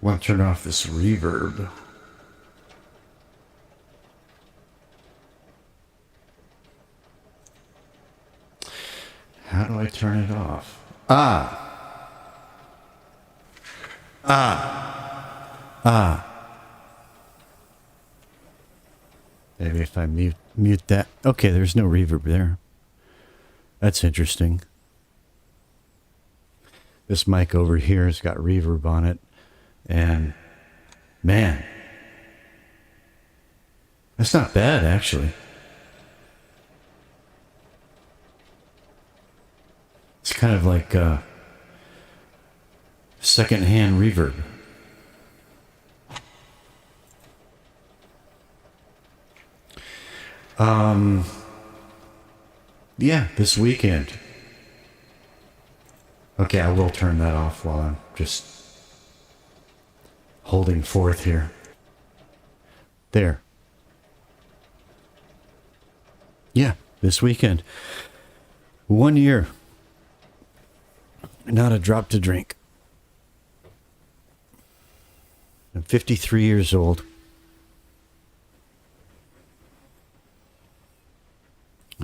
Want to turn off this reverb. How do I turn it off? Maybe if I mute that. Okay, there's no reverb there. That's interesting. This mic over here has got reverb on it. And man, that's not bad, actually. It's kind of like secondhand reverb. Yeah, this weekend. Okay, I will turn that off while I'm just holding forth here. There. Yeah, this weekend. 1 year. Not a drop to drink. I'm 53 years old.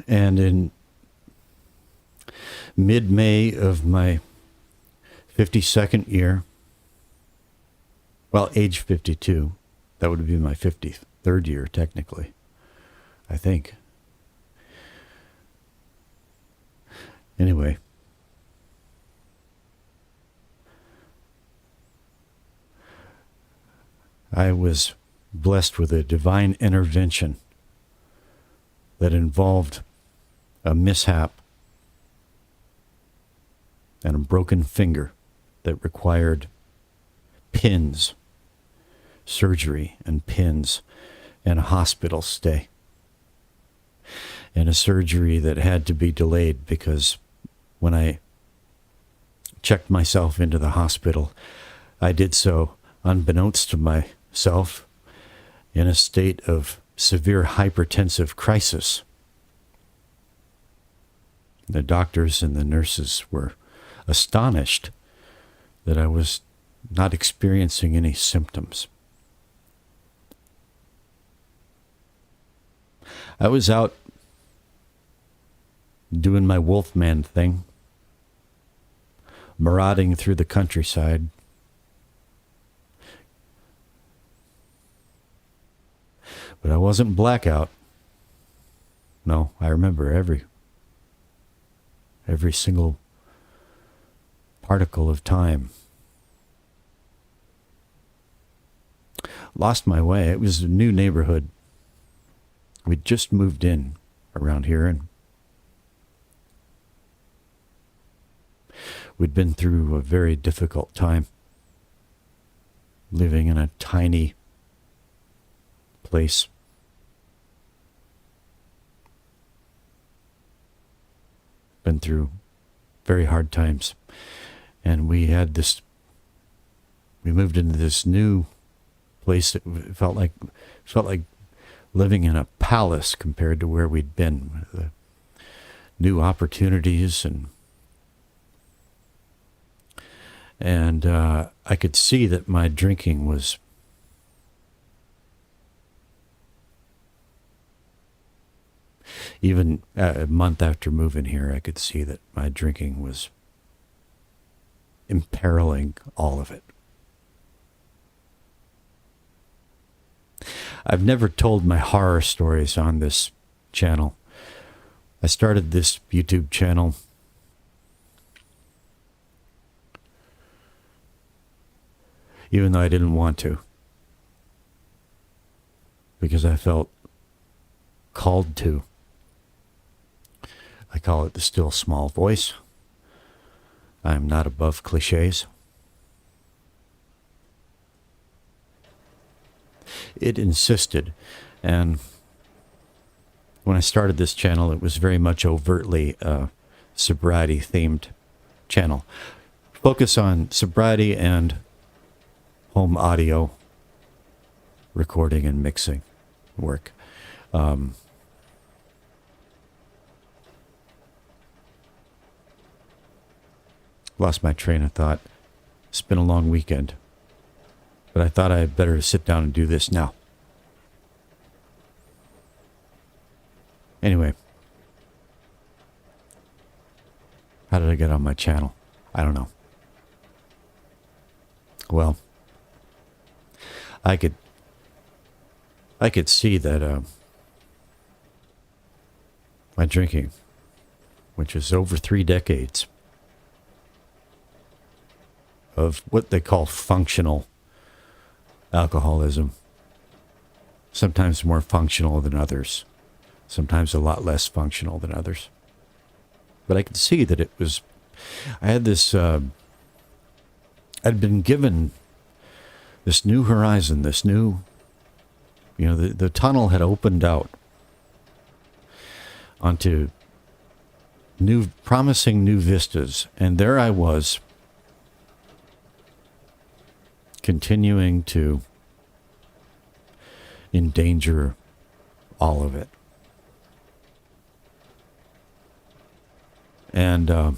And in mid-May of my 52nd year, well, age 52, that would be my 53rd year, technically, I think. Anyway. I was blessed with a divine intervention that involved a mishap and a broken finger that required pins, surgery and pins, and a hospital stay. And a surgery that had to be delayed because when I checked myself into the hospital, I did so unbeknownst to myself in a state of severe hypertensive crisis. The doctors and the nurses were astonished that I was not experiencing any symptoms. I was out doing my Wolfman thing, marauding through the countryside. But I wasn't blackout. No, I remember every single particle of time. Lost my way. It was a new neighborhood. We'd just moved in around here, and we'd been through a very difficult time living in a tiny place. Been through very hard times. And we moved into this new place that felt like living in a palace compared to where we'd been. The new opportunities and I could see that my drinking was even a month after moving here, I could see that my drinking was imperiling all of it. I've never told my horror stories on this channel. I started this YouTube channel even though I didn't want to, because I felt called to. I call it the still small voice. I'm not above cliches. It insisted, and when I started this channel, it was very much overtly a sobriety-themed channel. Focus on sobriety and home audio recording and mixing work. Lost my train of thought. It's been a long weekend. But I thought I'd better sit down and do this now. Anyway, how did I get on my channel? I don't know. Well, I could see that my drinking, which is over 3 decades of what they call functional alcoholism, sometimes more functional than others, sometimes a lot less functional than others. But I could see that it was, I had this, I'd been given this new horizon, this new, the tunnel had opened out onto promising new vistas. And there I was, continuing to endanger all of it. And, I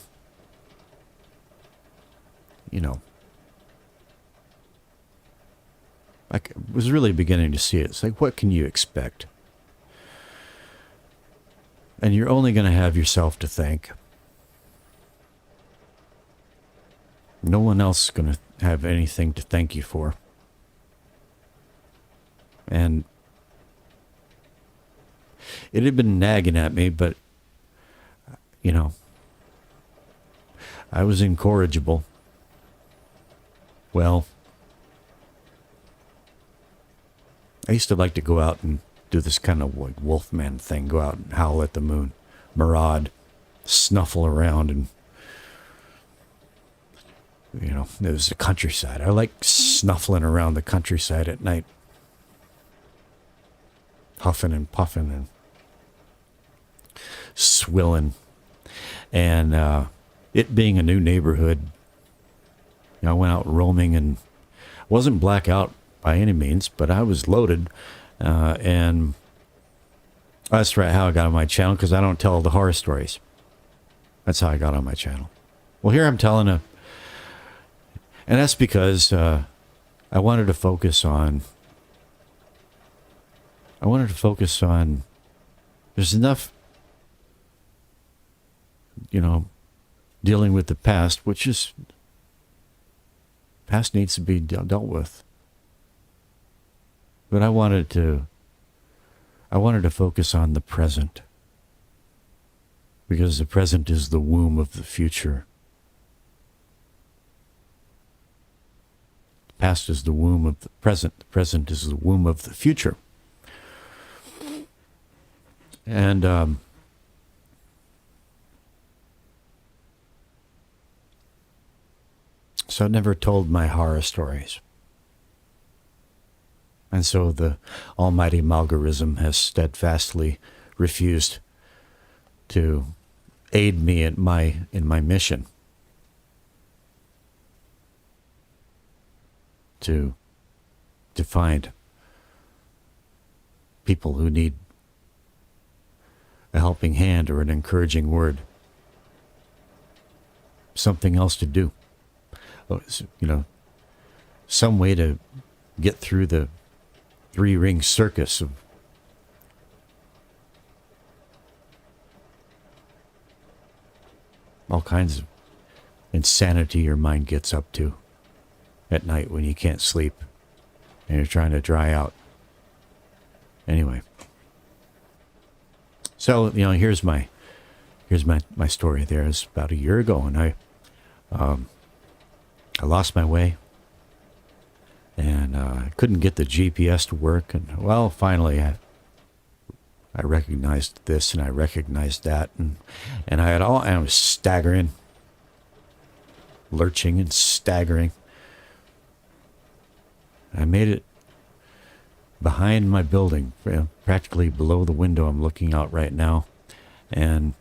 was really beginning to see it. It's like, what can you expect? And you're only going to have yourself to thank. No one else is going to have anything to thank you for. And it had been nagging at me, but, I was incorrigible. Well, I used to like to go out and do this kind of like Wolfman thing, go out and howl at the moon, maraud, snuffle around, and, it was the countryside. I like snuffling around the countryside at night, huffing and puffing and swilling. And it being a new neighborhood, I went out roaming and wasn't blackout by any means, but I was loaded. And that's right, how I got on my channel, because I don't tell the horror stories. That's how I got on my channel. Well, here I'm telling and that's because I wanted to focus on, there's enough, dealing with the past, past needs to be dealt with. But I wanted to focus on the present, because the present is the womb of the future. The past is the womb of the present. The present is the womb of the future. And so I never told my horror stories. And so the almighty Malgarism has steadfastly refused to aid me in my mission to find people who need a helping hand or an encouraging word, something else to do, some way to get through the 3-ring circus of all kinds of insanity your mind gets up to at night when you can't sleep and you're trying to dry out. Anyway, so here's my story. There is about a year ago, and I lost my way. And I couldn't get the GPS to work. And, well, finally I recognized this and I recognized that. And I was staggering, lurching and staggering. I made it behind my building, practically below the window I'm looking out right now. And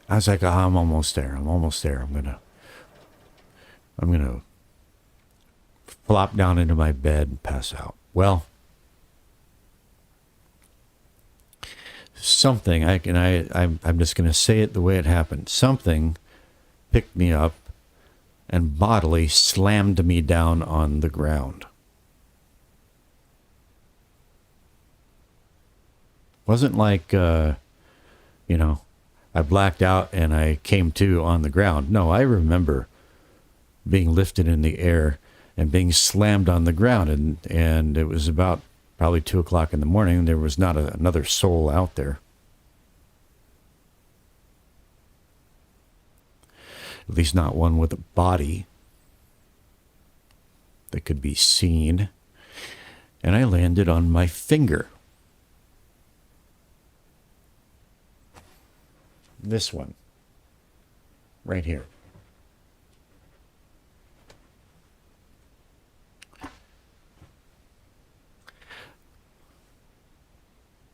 I was like, I'm almost there. I'm going to flop down into my bed and pass out. Well, something, I'm just going to say it the way it happened. Something picked me up and bodily slammed me down on the ground. Wasn't like, you know, I blacked out and I came to on the ground. No, I remember being lifted in the air and being slammed on the ground. And it was about probably 2 o'clock in the morning. There was not another soul out there. At least not one with a body that could be seen. And I landed on my finger. This one. Right here.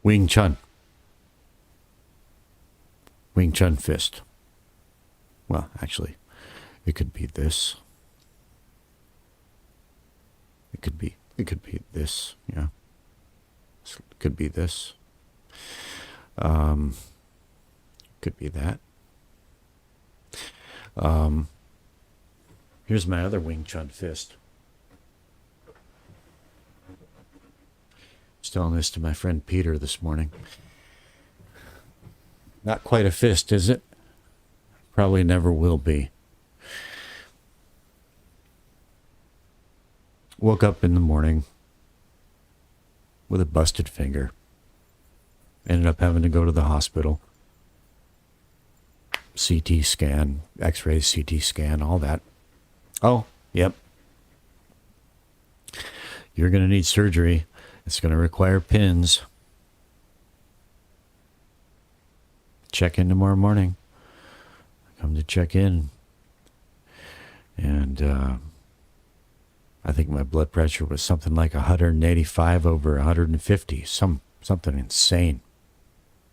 Wing Chun. Wing Chun fist. Well, actually, it could be this. It could be this, yeah. It could be this. Could be that. Here's my other Wing Chun fist. I was telling this to my friend Peter this morning. Not quite a fist, is it? Probably never will be. Woke up in the morning with a busted finger. Ended up having to go to the hospital. CT scan, X-ray, CT scan, all that. Oh, yep. You're going to need surgery. It's going to require pins. Check in tomorrow morning. Come to check in. And I think my blood pressure was something like 185 over 150. Something insane.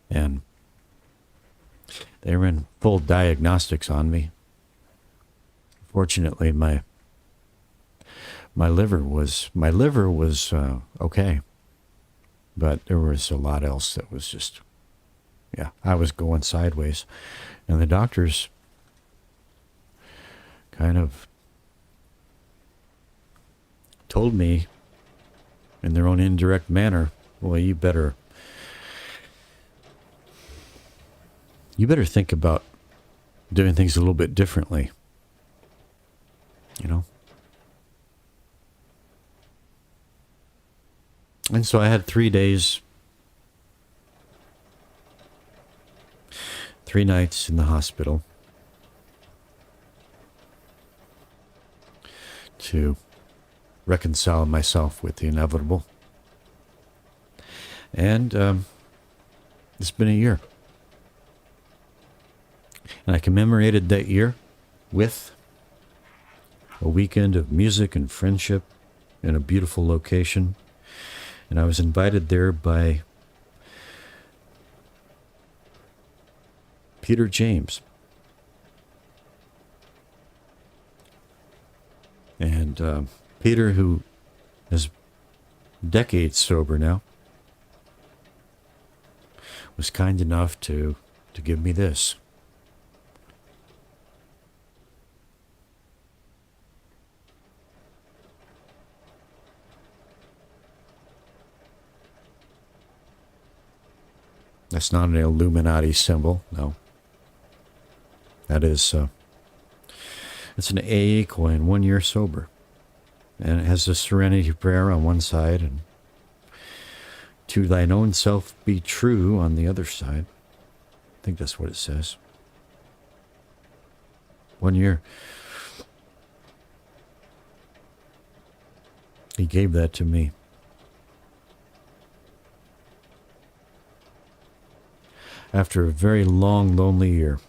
And they were in full diagnostics on me. Fortunately, my liver was okay, but there was a lot else that was just, yeah, I was going sideways, and the doctors kind of told me in their own indirect manner, well, you better think about doing things a little bit differently. You know? And so I had 3 days, 3 nights in the hospital to reconcile myself with the inevitable. And it's been a year. And I commemorated that year with a weekend of music and friendship in a beautiful location. And I was invited there by Peter James. And Peter, who is decades sober now, was kind enough to give me this. That's not an Illuminati symbol, no. That is, it's an AA coin, 1 year sober. And it has the Serenity Prayer on one side and to thine own self be true on the other side. I think that's what it says. 1 year. He gave that to me. After a very long, lonely year.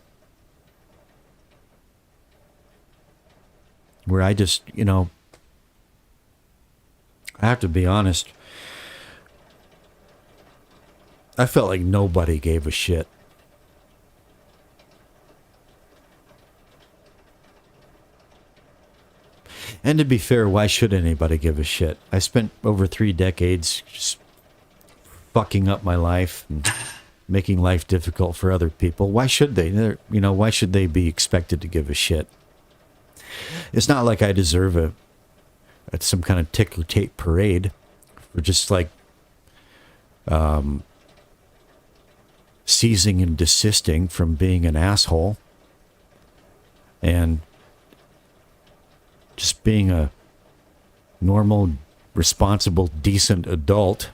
Where I just, I have to be honest, I felt like nobody gave a shit. And to be fair, why should anybody give a shit? I spent over 3 decades just fucking up my life and making life difficult for other people. Why should they? Why should they be expected to give a shit? It's not like I deserve some kind of ticker tape parade for just like ceasing and desisting from being an asshole and just being a normal, responsible, decent adult,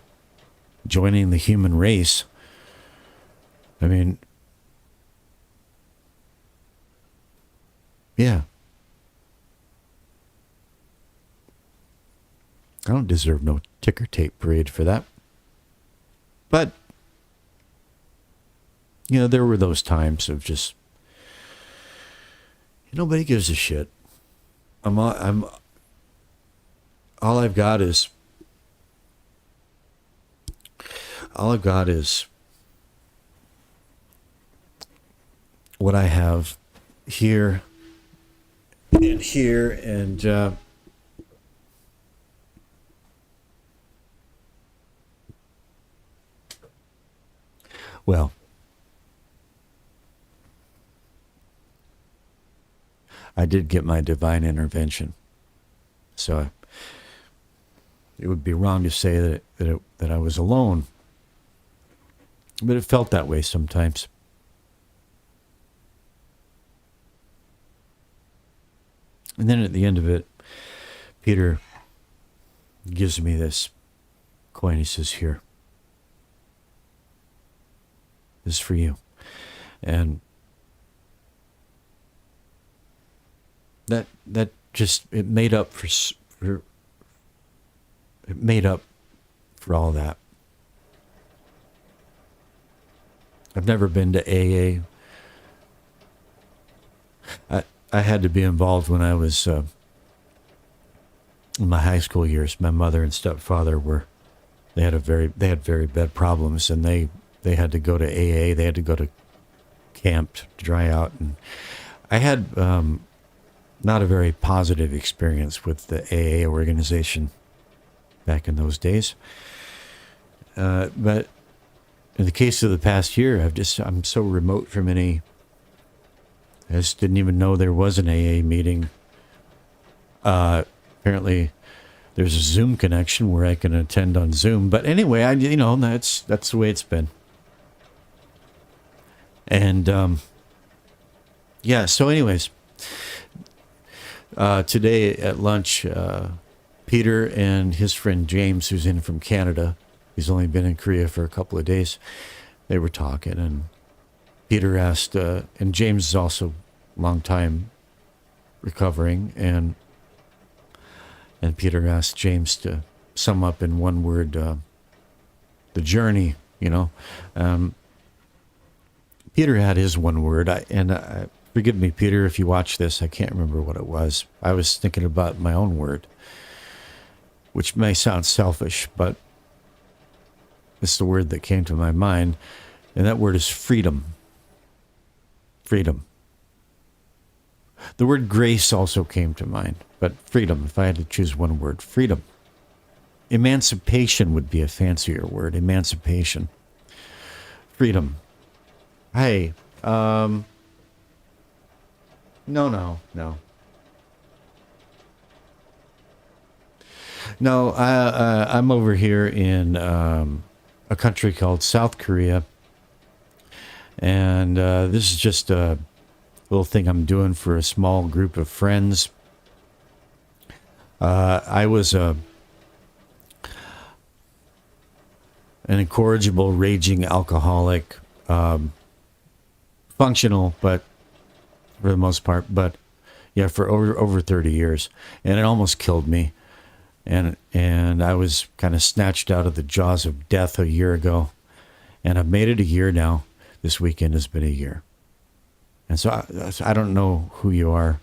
joining the human race. I mean, yeah. I don't deserve no ticker tape parade for that. But, you know, there were those times of just, nobody gives a shit. All I've got is what I have here and here, and well, I did get my divine intervention, so it would be wrong to say that I was alone, but it felt that way sometimes. And then at the end of it, Peter gives me this coin. He says, "Here, this is for you," and that just it made up for all that. I've never been to AA. I had to be involved when I was in my high school years. My mother and stepfather they had very bad problems, and they had to go to AA. They had to go to camp to dry out, and I had not a very positive experience with the AA organization back in those days. But in the case of the past year, I'm so remote from any. I just didn't even know there was an AA meeting. Apparently, there's a Zoom connection where I can attend on Zoom. But anyway, that's the way it's been. And yeah. So, anyways, today at lunch, Peter and his friend James, who's in from Canada, he's only been in Korea for a couple of days. They were talking, and Peter asked, and James is also a long time recovering, and Peter asked James to sum up in one word the journey. Peter had his one word, forgive me, Peter, if you watch this, I can't remember what it was. I was thinking about my own word, which may sound selfish, but it's the word that came to my mind, and that word is freedom. Freedom. The word grace also came to mind, but freedom, if I had to choose one word, freedom. Emancipation would be a fancier word, emancipation. Freedom. Hey, no. No, I'm over here in a country called South Korea. And this is just a little thing I'm doing for a small group of friends. I was an incorrigible, raging alcoholic, functional, but for the most part, but yeah, for over 30 years, and it almost killed me. And I was kind of snatched out of the jaws of death a year ago, and I've made it a year now. This weekend has been a year. And so I don't know who you are,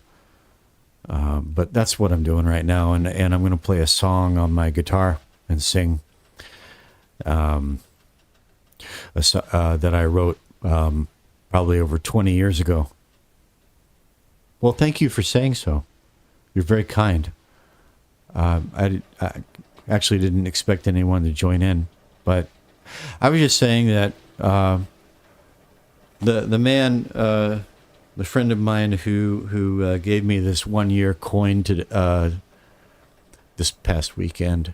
but that's what I'm doing right now. And I'm going to play a song on my guitar and sing that I wrote probably over 20 years ago. Well, thank you for saying so. You're very kind. I actually didn't expect anyone to join in, but I was just saying that the man, the friend of mine who gave me this 1 year coin to this past weekend,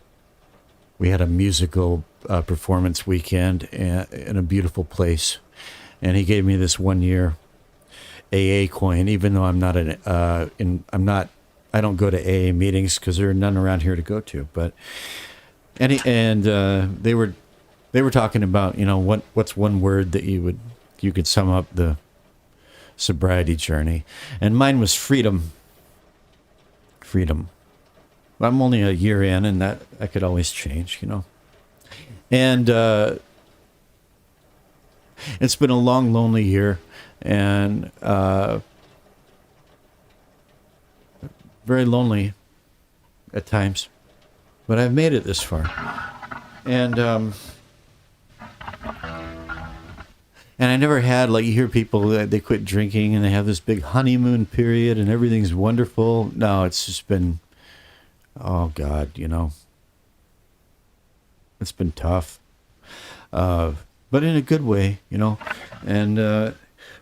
we had a musical performance weekend in a beautiful place, and he gave me this 1 year AA coin, even though I'm not I don't go to AA meetings because there are none around here to go to. But they were talking about, what's one word that you could sum up the sobriety journey, and mine was freedom. Freedom. I'm only a year in, and that could always change, And it's been a long, lonely year, and very lonely at times, but I've made it this far. And I never had, like, you hear people that they quit drinking and they have this big honeymoon period and everything's wonderful. No, it's just been, oh God, it's been tough, but in a good way, and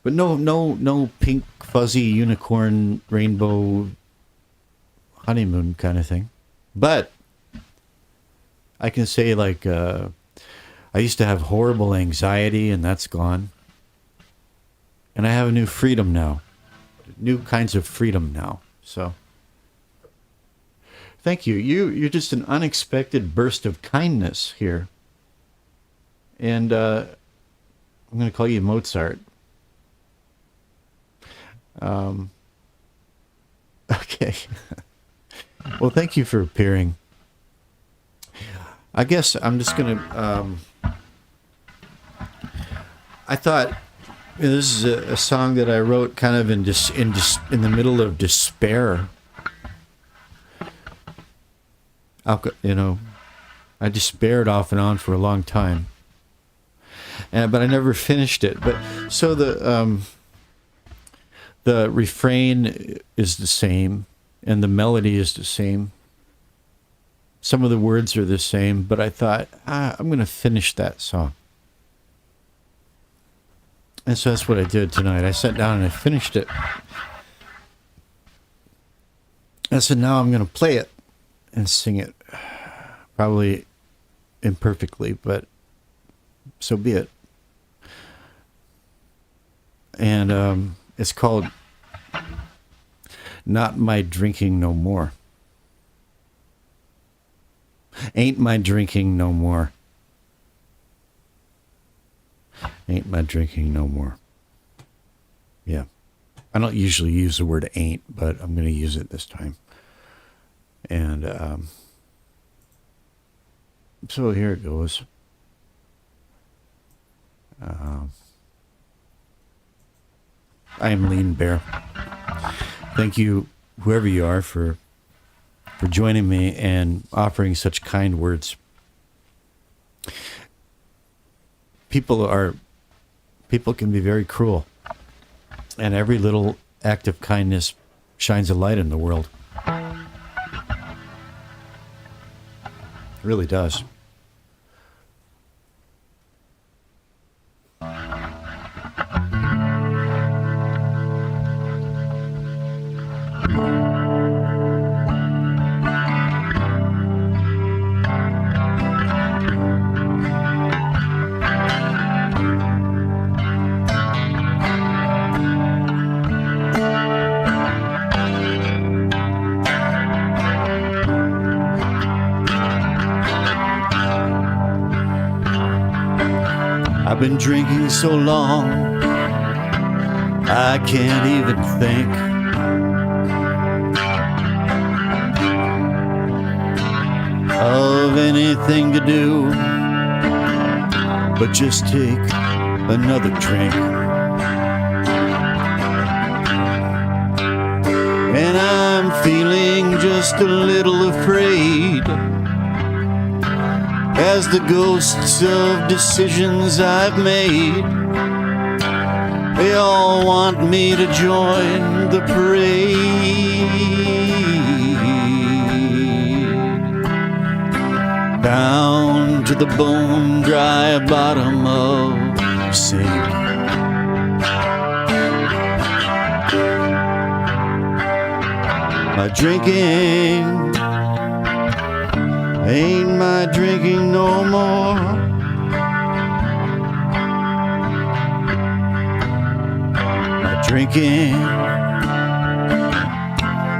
but no pink fuzzy unicorn rainbow honeymoon kind of thing. But I can say, like, I used to have horrible anxiety, and that's gone. And I have a new freedom now, new kinds of freedom now. So, thank you. You're just an unexpected burst of kindness here. And I'm going to call you Mozart. Okay. Well, thank you for appearing. I guess I'm just going to... I thought this is a song that I wrote kind of in the middle of despair. I despaired off and on for a long time, but I never finished it. But so the refrain is the same, and the melody is the same. Some of the words are the same, but I thought, I'm going to finish that song. And so that's what I did tonight. I sat down and I finished it. And so now I'm going to play it and sing it. Probably imperfectly, but so be it. And it's called Not My Drinking No More. Ain't my drinking no more. Ain't my drinking no more. Yeah. I don't usually use the word ain't, but I'm going to use it this time. And so here it goes. I am Lean Bear. Thank you, whoever you are, for joining me and offering such kind words. People can be very cruel, and every little act of kindness shines a light in the world. It really does. I've been drinking so long, I can't even think. Of anything to do but just take another drink. And I'm feeling just a little afraid, as the ghosts of decisions I've made, they all want me to join the parade. Down to the bone dry bottom of the sea. My drinking ain't my drinking no more. drinking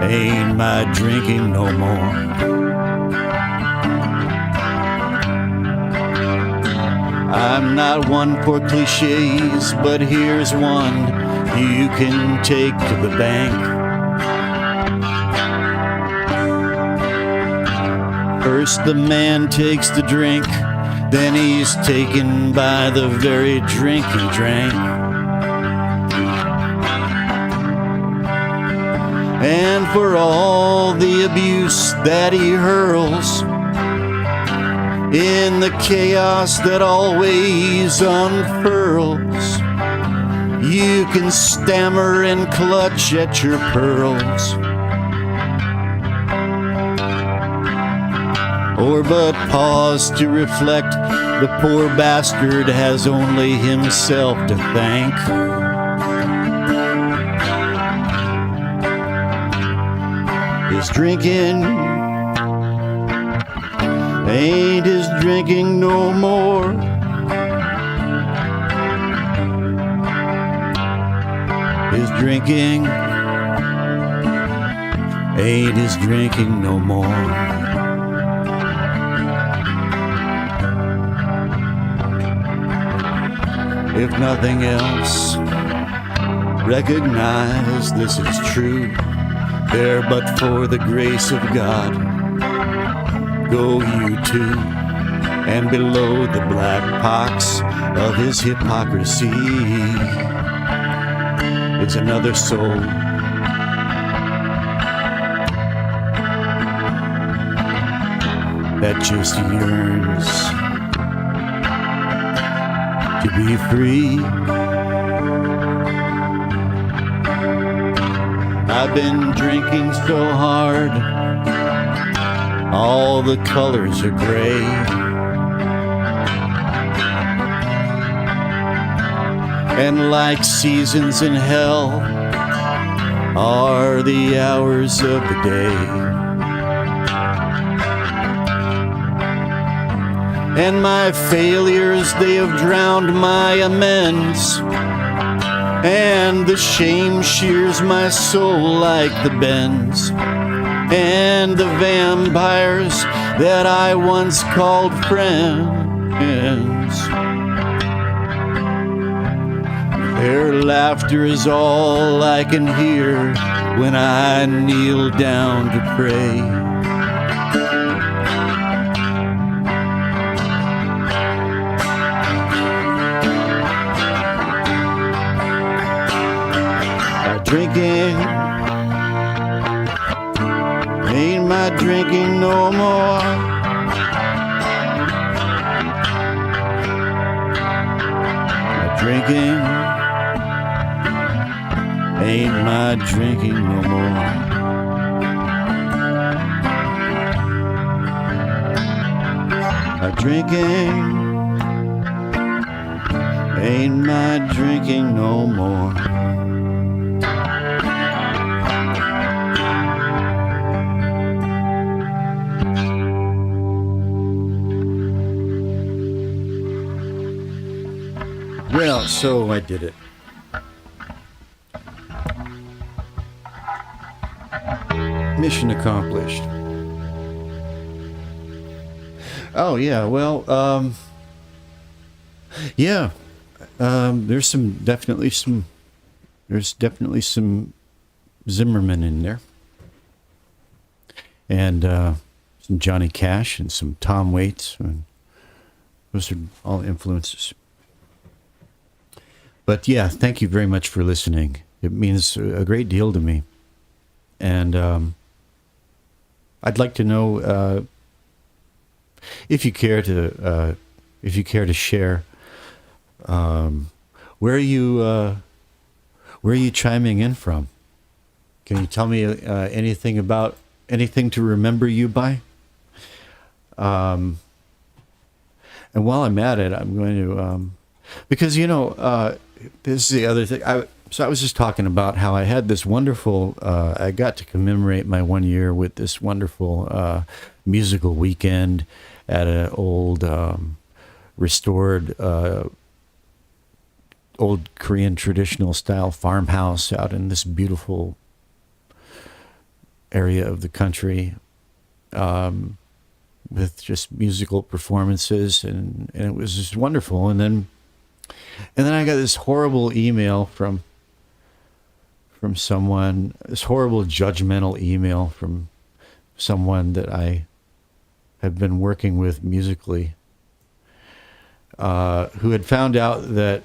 ain't my drinking no more. I'm not one for cliches, but here's one you can take to the bank. First the man takes the drink, then he's taken by the very drink he drank. And for all the abuse that he hurls, in the chaos that always unfurls, you can stammer and clutch at your pearls, or but pause to reflect the poor bastard has only himself to thank. His drinking ain't his drinking no more. His drinking ain't his drinking no more. If nothing else, recognize this is true. There but for the grace of God, go you too, and below the black pox of his hypocrisy is another soul that just yearns to be free. I've been drinking so hard, all the colors are gray. And like seasons in hell are the hours of the day. And my failures, they have drowned my amends, and the shame shears my soul like the bends. And the vampires that I once called friends, their laughter is all I can hear when I kneel down to pray. Drinking ain't my drinking no more. My drinking ain't my drinking no more. My drinking ain't my drinking no more. Well, so I did it. Mission accomplished. Oh yeah, well, yeah. There's definitely some Zimmerman in there, and some Johnny Cash and some Tom Waits, and those are all influences. But yeah, thank you very much for listening. It means a great deal to me. And I'd like to know if you care to share, where are you chiming in from? Can you tell me anything to remember you by? And while I'm at it, I'm going to because this is the other thing. I was just talking about how I had this wonderful, I got to commemorate my 1 year with this wonderful musical weekend at an old restored old Korean traditional style farmhouse out in this beautiful area of the country, with just musical performances, and it was just wonderful. And then I got this horrible email from someone, this horrible judgmental email from someone that I have been working with musically, who had found out that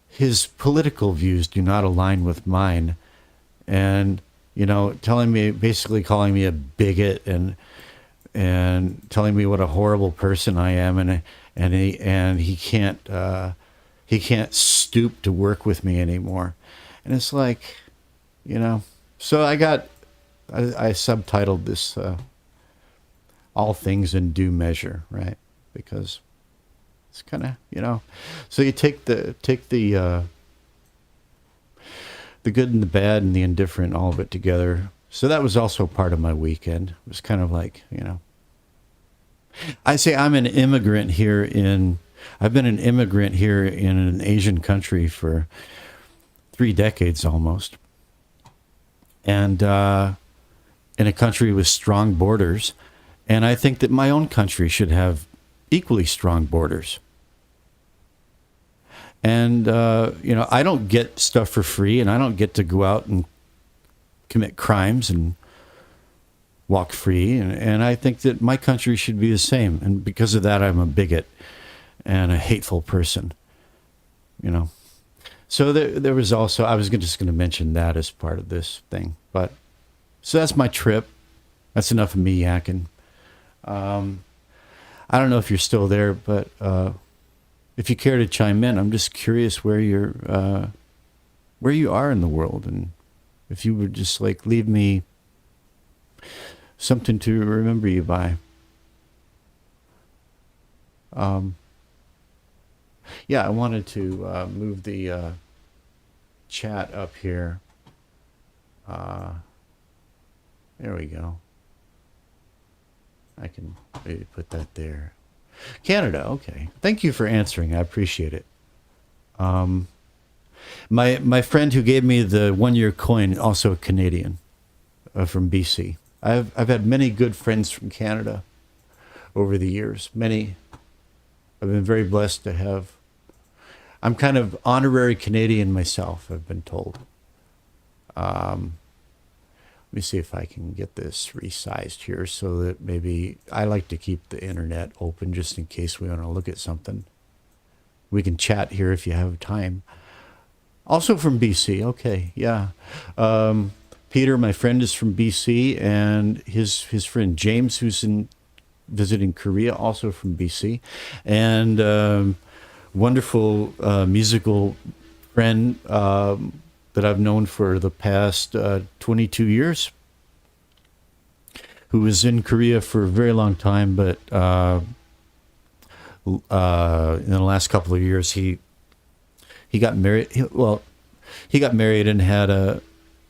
his political views do not align with mine, and basically calling me a bigot, and telling me what a horrible person I am, and he can't stoop to work with me anymore. And it's like, so I subtitled this All Things in Due Measure, right? Because it's kind of, so you take the good and the bad and the indifferent, all of it together. So that was also part of my weekend. It was kind of like, I say I'm an immigrant here I've been an immigrant here in an Asian country for 3 decades almost. And in a country with strong borders. And I think that my own country should have equally strong borders. And, I don't get stuff for free, and I don't get to go out and commit crimes and walk free. And I think that my country should be the same. And because of that, I'm a bigot and a hateful person, So there was also, I was just going to mention that as part of this thing. But, so that's my trip. That's enough of me yakking. I don't know if you're still there, but if you care to chime in, I'm just curious where you are in the world, and if you would just like leave me something to remember you by. Yeah, I wanted to move the chat up here. There we go. I can maybe put that there. Canada, okay. Thank you for answering. I appreciate it. My friend who gave me the 1-year coin, also a Canadian, from BC. I've had many good friends from Canada over the years. Many. I've been very blessed to have. I'm kind of honorary Canadian myself, I've been told. Let me see if I can get this resized here so that maybe, I like to keep the internet open just in case we want to look at something. We can chat here if you have time. Also from BC, okay, yeah. Peter, my friend, is from BC, and his friend James, who's visiting Korea, also from BC, and wonderful musical friend that I've known for the past 22 years, who was in Korea for a very long time, but in the last couple of years, he got married. He got married and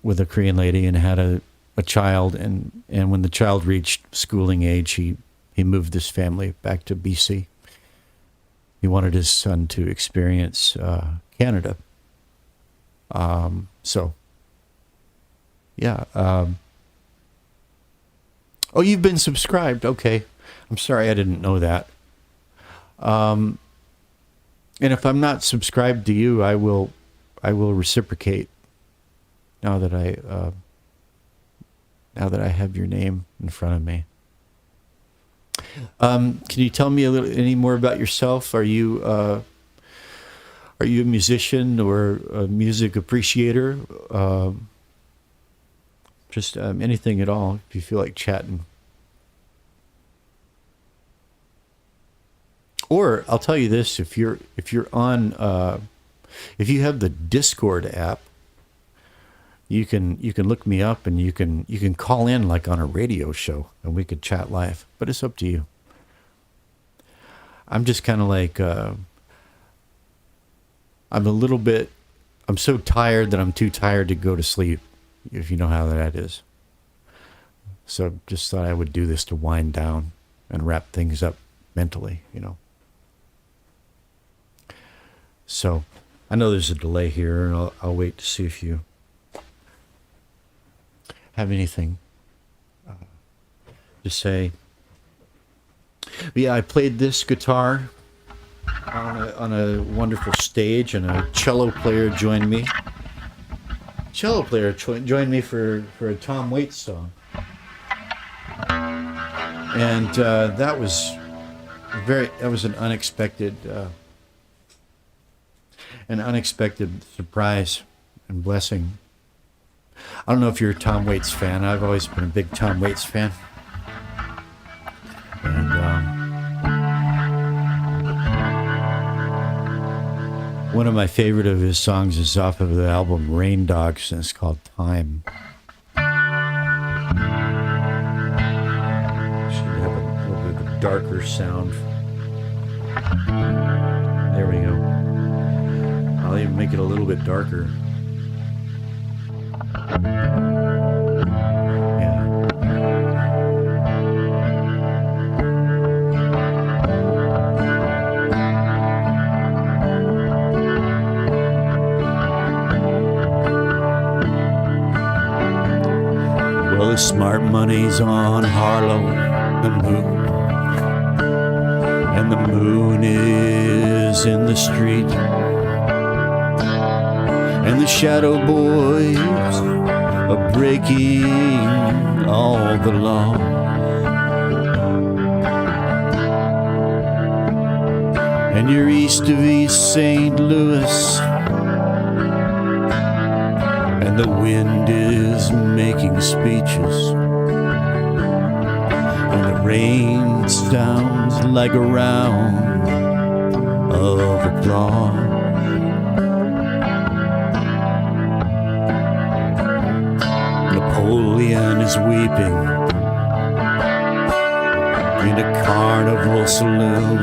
with a Korean lady, and had a child, and when the child reached schooling age, he moved his family back to BC. He wanted his son to experience Canada. So, yeah. Oh, you've been subscribed. Okay. I'm sorry, I didn't know that. And if I'm not subscribed to you, I will reciprocate now that I have your name in front of me. Can you tell me any more about yourself? Are you a musician or a music appreciator? Just anything at all, if you feel like chatting. Or I'll tell you this: if you're on, if you have the Discord app, you can look me up, and you can call in like on a radio show, and we could chat live. But it's up to you. I'm just kind of like, I'm so tired that I'm too tired to go to sleep, if you know how that is. So just thought I would do this to wind down and wrap things up mentally, So I know there's a delay here, and I'll wait to see if you have anything to say. But yeah, I played this guitar on a wonderful stage, and a cello player joined me. Cello player joined me for a Tom Waits song, and that was an unexpected surprise and blessing. I don't know if you're a Tom Waits fan. I've always been a big Tom Waits fan. And one of my favorite of his songs is off of the album Rain Dogs, and it's called Time. Should have a little bit of a darker sound. There we go. I'll even make it a little bit darker. Yeah. Well, the smart money's on Harlow, the moon, and the moon is in the street. And the shadow boys are breaking all the law. And you're east of East St. Louis, and the wind is making speeches, and the rain sounds like a round of applause. Napoleon is weeping in a carnival saloon.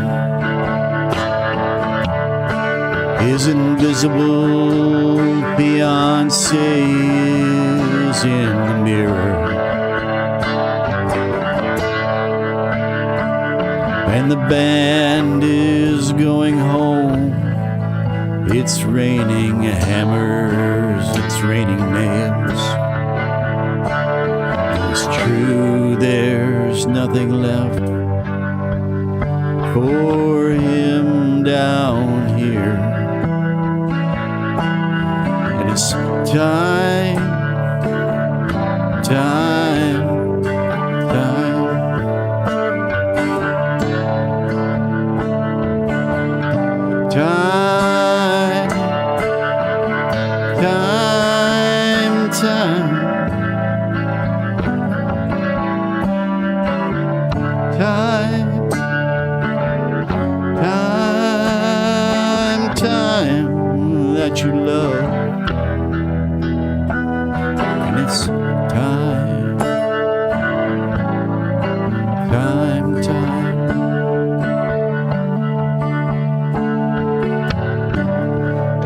His invisible fiancée is in the mirror, and the band is going home. It's raining hammers, it's raining nails. It's true, there's nothing left for him down here. And it's time, time, time. Time, time, time. Time, time, time that you love. And it's time, time, time.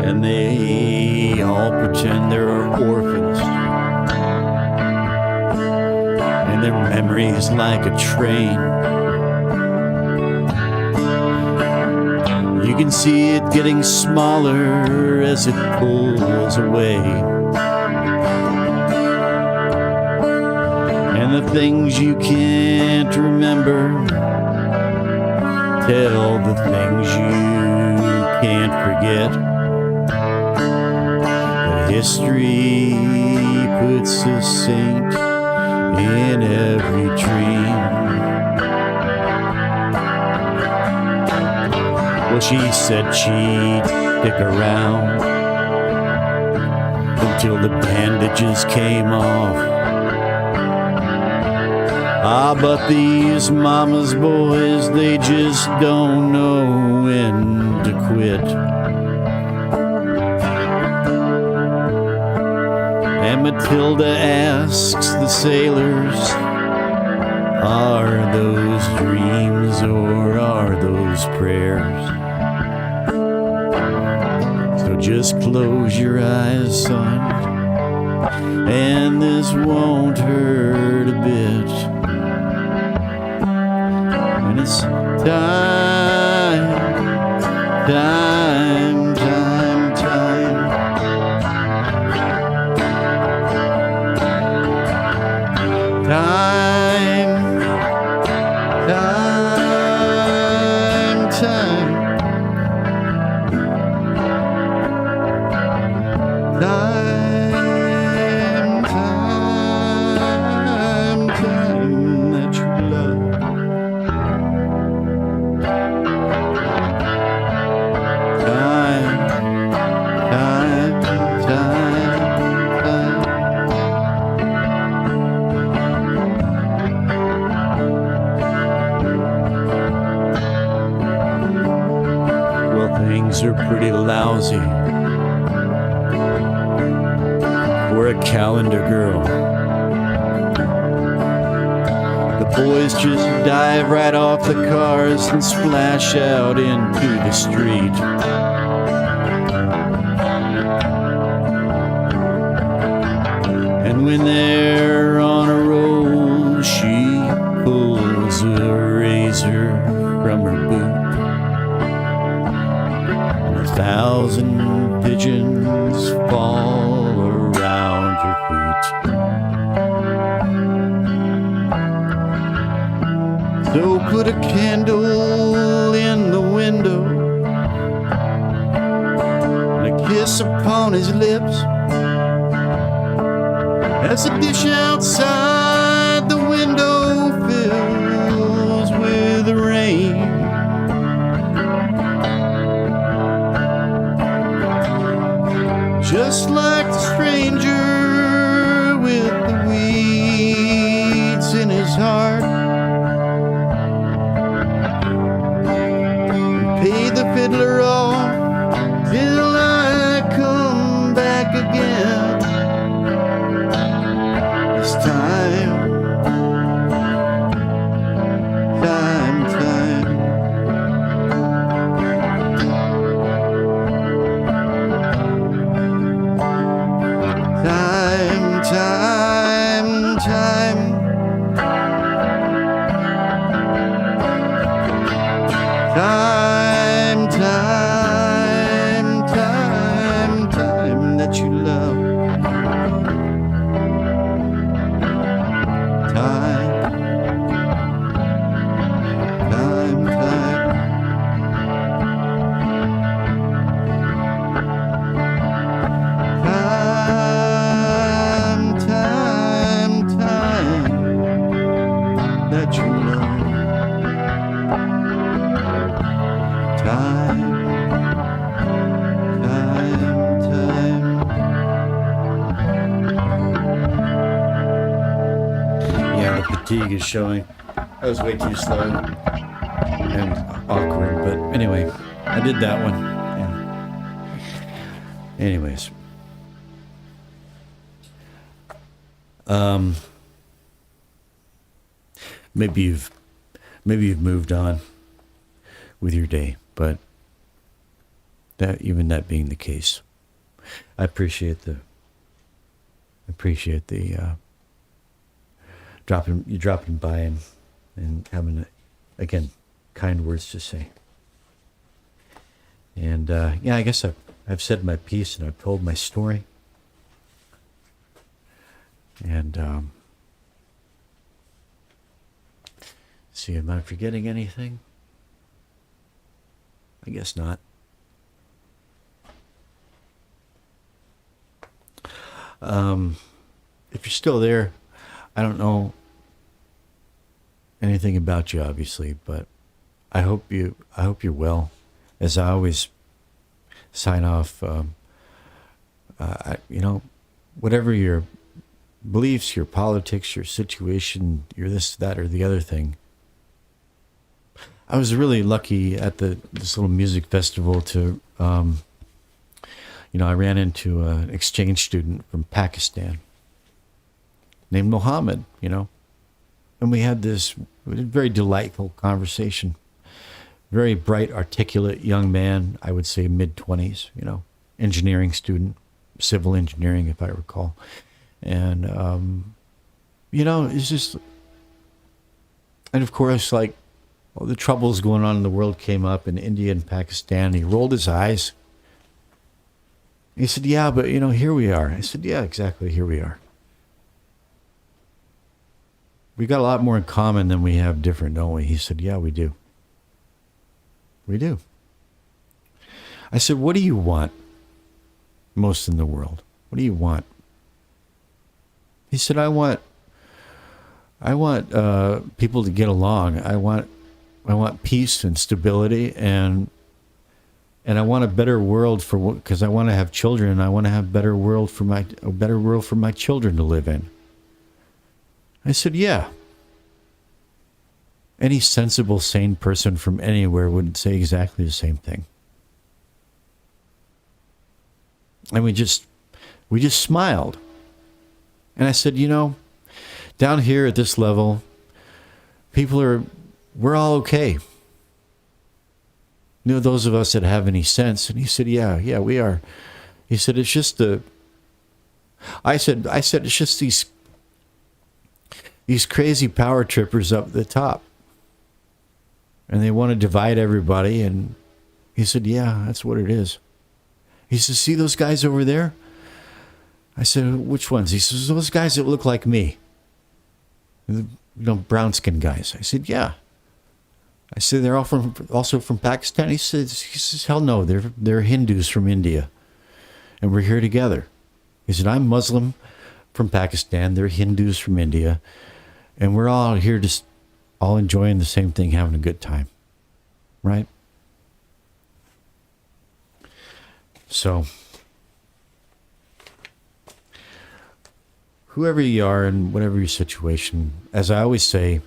And they all pretend they're orphans, and their memory is like a train. You can see it getting smaller as it pulls away. And the things you can't remember tell the things you can't forget. But history puts a saint in every dream. Well, she said she'd stick around until the bandages came off. Ah, but these mama's boys, they just don't know when to quit. And Matilda asks the sailors, are those dreams or are those prayers? So just close your eyes, son, and this won't hurt a bit. And it's time, time, time, time. things are pretty lousy for a calendar girl. The boys just dive right off the cars and splash out into the street. And when they're on a roll, she pulls a razor from her boot. And 1,000 pigeons fall around her feet. So put a candle in the window and a kiss upon his lips, as the dish outside the window fills with rain. Just like the stranger with the weeds in his heart, and pay the fiddler off till I come back again. Fatigue is showing. That was way too slow and awkward, but anyway, I did that one. Yeah. Anyways, maybe you've moved on with your day, but that being the case, I appreciate the dropping by and having, again, kind words to say. And I guess I've said my piece and I've told my story. And see, am I forgetting anything? I guess not. If you're still there, I don't know anything about you, obviously, but I hope you're well. As I always sign off, whatever your beliefs, your politics, your situation, your this, that, or the other thing. I was really lucky at this little music festival to, I ran into an exchange student from Pakistan named Mohammed, and we had this very delightful conversation. Very bright, articulate young man, I would say mid-20s, engineering student, civil engineering, if I recall. And, it's just, and of course, like, all the troubles going on in the world came up in India and Pakistan. He rolled his eyes. He said, yeah, but, here we are. I said, yeah, exactly, here we are. We got a lot more in common than we have different, don't we? He said, yeah, we do. We do. I said, what do you want most in the world? What do you want? He said, I want people to get along. I want peace and stability, and I want a better world because I want to have children, and I want to have a better world for my children to live in. I said, yeah. Any sensible, sane person from anywhere would say exactly the same thing. And we just smiled. And I said, down here at this level, we're all okay. Those of us that have any sense. And he said, yeah, we are. He said, it's just I said, it's just these crazy power trippers up the top. And they want to divide everybody. And he said, yeah, that's what it is. He says, see those guys over there? I said, which ones? He says, those guys that look like me. Brown skin guys. I said, yeah. I said, they're all also from Pakistan. He says, hell no, they're Hindus from India. And we're here together. He said, I'm Muslim from Pakistan. They're Hindus from India. And we're all here just all enjoying the same thing, having a good time. Right? So, whoever you are and whatever your situation, as I always say,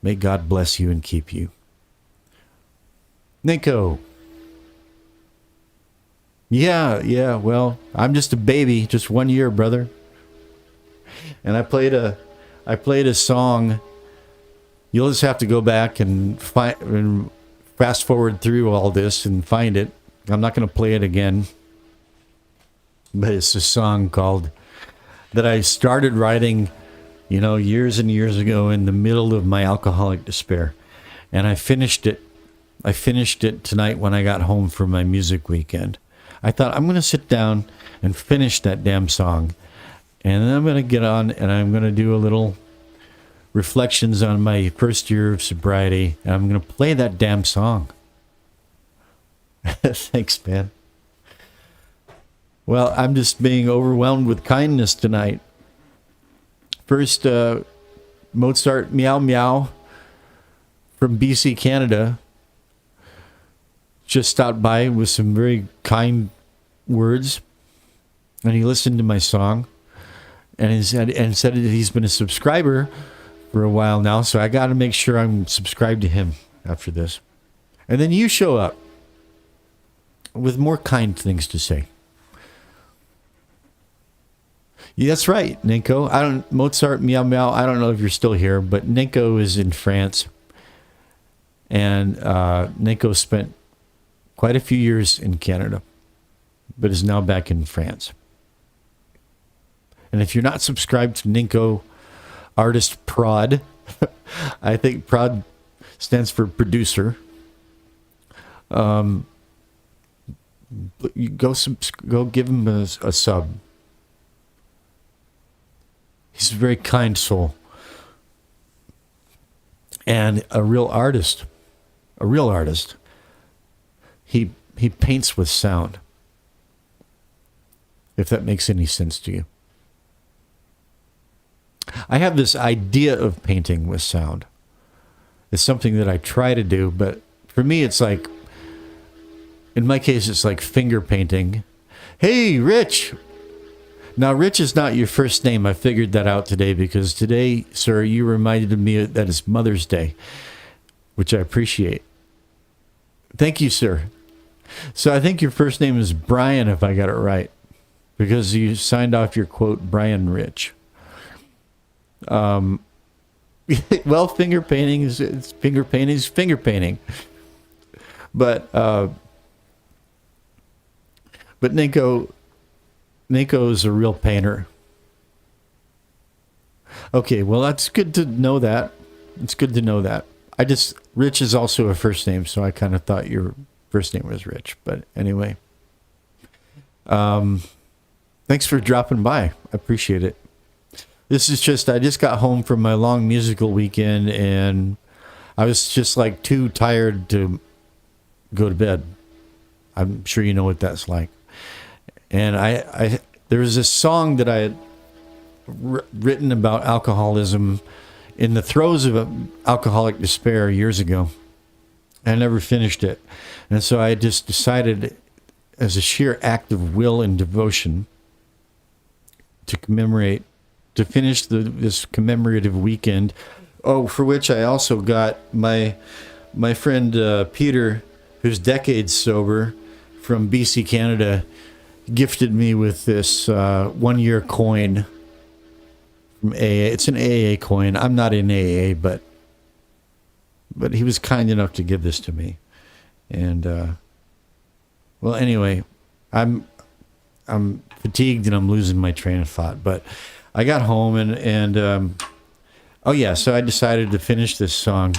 may God bless you and keep you. Nico. Yeah, well, I'm just a baby, just 1 year, brother. And I played a song. You'll just have to go back and fast forward through all this and find it. I'm not going to play it again. But it's a song that I started writing, years and years ago in the middle of my alcoholic despair. And I finished it tonight when I got home from my music weekend. I thought, I'm going to sit down and finish that damn song. And then I'm going to get on and I'm going to do a little reflections on my first year of sobriety. And I'm going to play that damn song. Thanks, man. Well, I'm just being overwhelmed with kindness tonight. First, Mozart Meow Meow from BC, Canada, just stopped by with some very kind words. And he listened to my song. And he said that he's been a subscriber for a while now. So I got to make sure I'm subscribed to him after this. And then you show up with more kind things to say. Yeah, that's right, Ninko. Mozart Meow Meow, I don't know if you're still here, but Ninko is in France. And Ninko spent quite a few years in Canada, but is now back in France. And if you're not subscribed to Ninko Artist Prod, I think Prod stands for producer. You go give him a sub. He's a very kind soul. And a real artist. He paints with sound. If that makes any sense to you. I have this idea of painting with sound. It's something that I try to do, but for me it's like, in my case, it's like finger painting. Hey, Rich. Now, Rich is not your first name. I figured that out today because today, sir, you reminded me that it's Mother's Day, which I appreciate. Thank you, sir. So I think your first name is Brian, if I got it right, because you signed off your quote, Brian Rich. Well, finger painting is finger painting. But Ninko is a real painter. Okay, well, that's good to know that. It's good to know that. Rich is also a first name, so I kind of thought your first name was Rich. But anyway, thanks for dropping by. I appreciate it. This is I just got home from my long musical weekend, and I was just like too tired to go to bed. I'm sure you know what that's like. And there was this song that I had written about alcoholism in the throes of alcoholic despair years ago. I never finished it. And so I just decided, as a sheer act of will and devotion, to finish this commemorative weekend. Oh, for which I also got my friend Peter, who's decades sober, from BC, Canada. gifted me with this 1 year coin from AA. It's an AA coin. I'm not in AA, but he was kind enough to give this to me. And well, anyway, I'm fatigued and I'm losing my train of thought. But I got home and oh yeah, so I decided to finish this song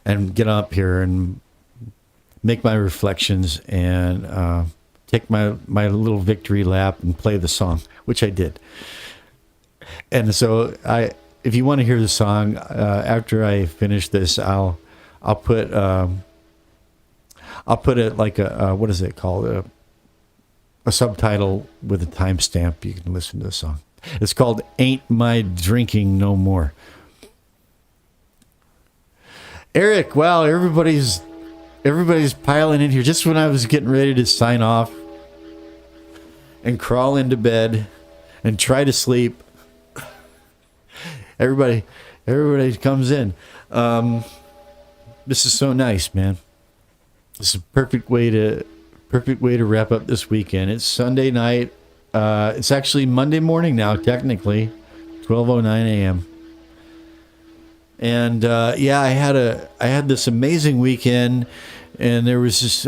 and get up here and make my reflections and take my little victory lap and play the song, which I did. And so if you want to hear the song after I finish this, I'll put it like a what is it called, a subtitle with a timestamp. You can listen to the song. It's called "Ain't My Drinking No More." Eric, wow, everybody's piling in here. Just when I was getting ready to sign off and crawl into bed and try to sleep, everybody comes in. This is so nice, man. This is a perfect way to wrap up this weekend. It's Sunday night. It's actually Monday morning now, technically, 12:09 a.m. And yeah, I had this amazing weekend, and there was this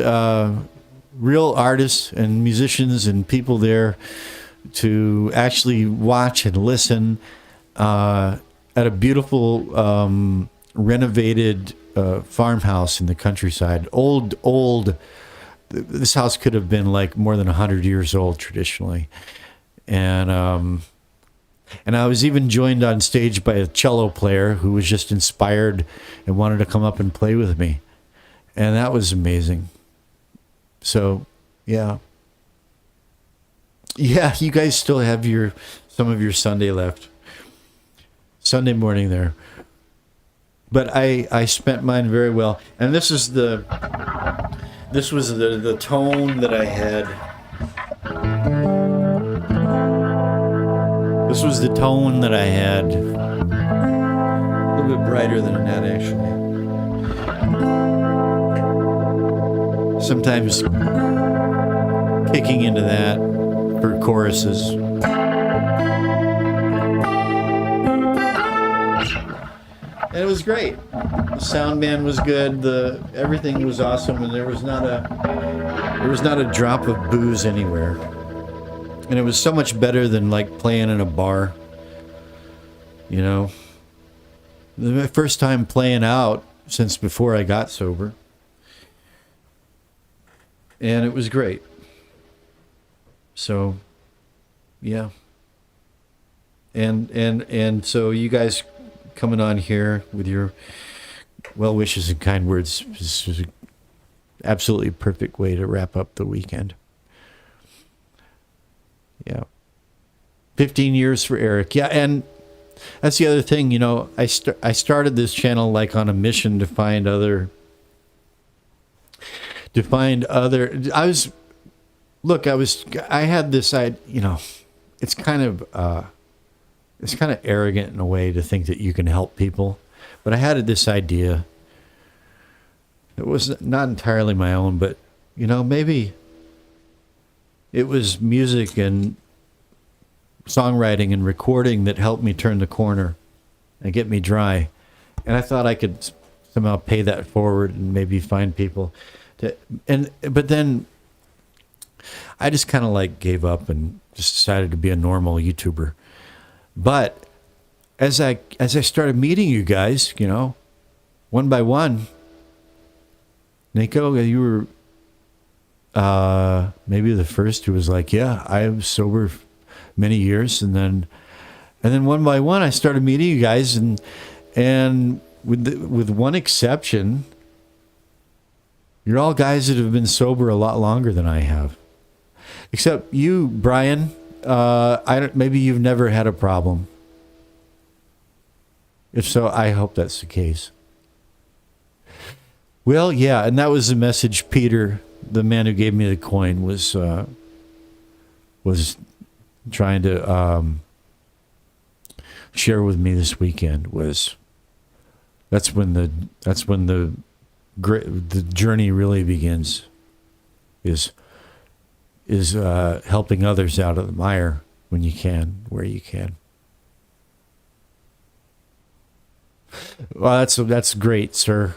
real artists and musicians and people there to actually watch and listen at a beautiful renovated farmhouse in the countryside. Old. This house could have been like more than 100 years old traditionally, and I was even joined on stage by a cello player who was just inspired and wanted to come up and play with me, and that was amazing. So, yeah, you guys still have some of your Sunday left, Sunday morning there. But I spent mine very well, and this was the tone that I had. This was the tone that I had. A little bit brighter than that, actually. Sometimes kicking into that for choruses. And it was great. The sound man was good. Everything was awesome, and there was not a drop of booze anywhere. And it was so much better than like playing in a bar. You know, my first time playing out since before I got sober, and it was great. So, yeah. And so you guys coming on here with your well wishes and kind words. This is an absolutely perfect way to wrap up the weekend. Yeah. 15 years for Eric. Yeah, and that's the other thing, you know, I started this channel like on a mission to find other I had this you know, it's kind of arrogant in a way to think that you can help people, but I had this idea. It was not entirely my own, but you know, maybe it was music and songwriting and recording that helped me turn the corner and get me dry. And I thought I could somehow pay that forward and maybe find people but then I just kind of like gave up and just decided to be a normal YouTuber. But as I started meeting you guys, you know, one by one, Nico, you were maybe the first who was like, yeah, I was sober many years, and then one by one I started meeting you guys, and with one exception, you're all guys that have been sober a lot longer than I have, except you, Brian. Maybe you've never had a problem. If so, I hope that's the case. Well, yeah, and that was the message Peter, the man who gave me the coin, was trying to share with me this weekend. That's when the journey really begins. Is helping others out of the mire when you can, where you can. Well, that's great, sir.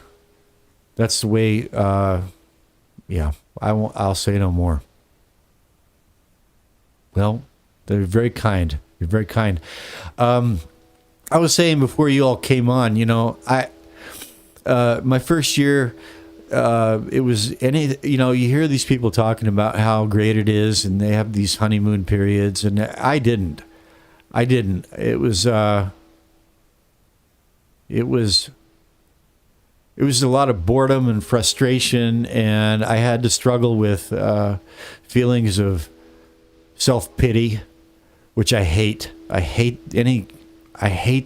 That's the way. Yeah, I won't. I'll say no more. Well, they're very kind. You're very kind. I was saying before you all came on, my first year, it was you hear these people talking about how great it is, and they have these honeymoon periods, and I didn't. It was a lot of boredom and frustration, and I had to struggle with feelings of self-pity, which I hate. I hate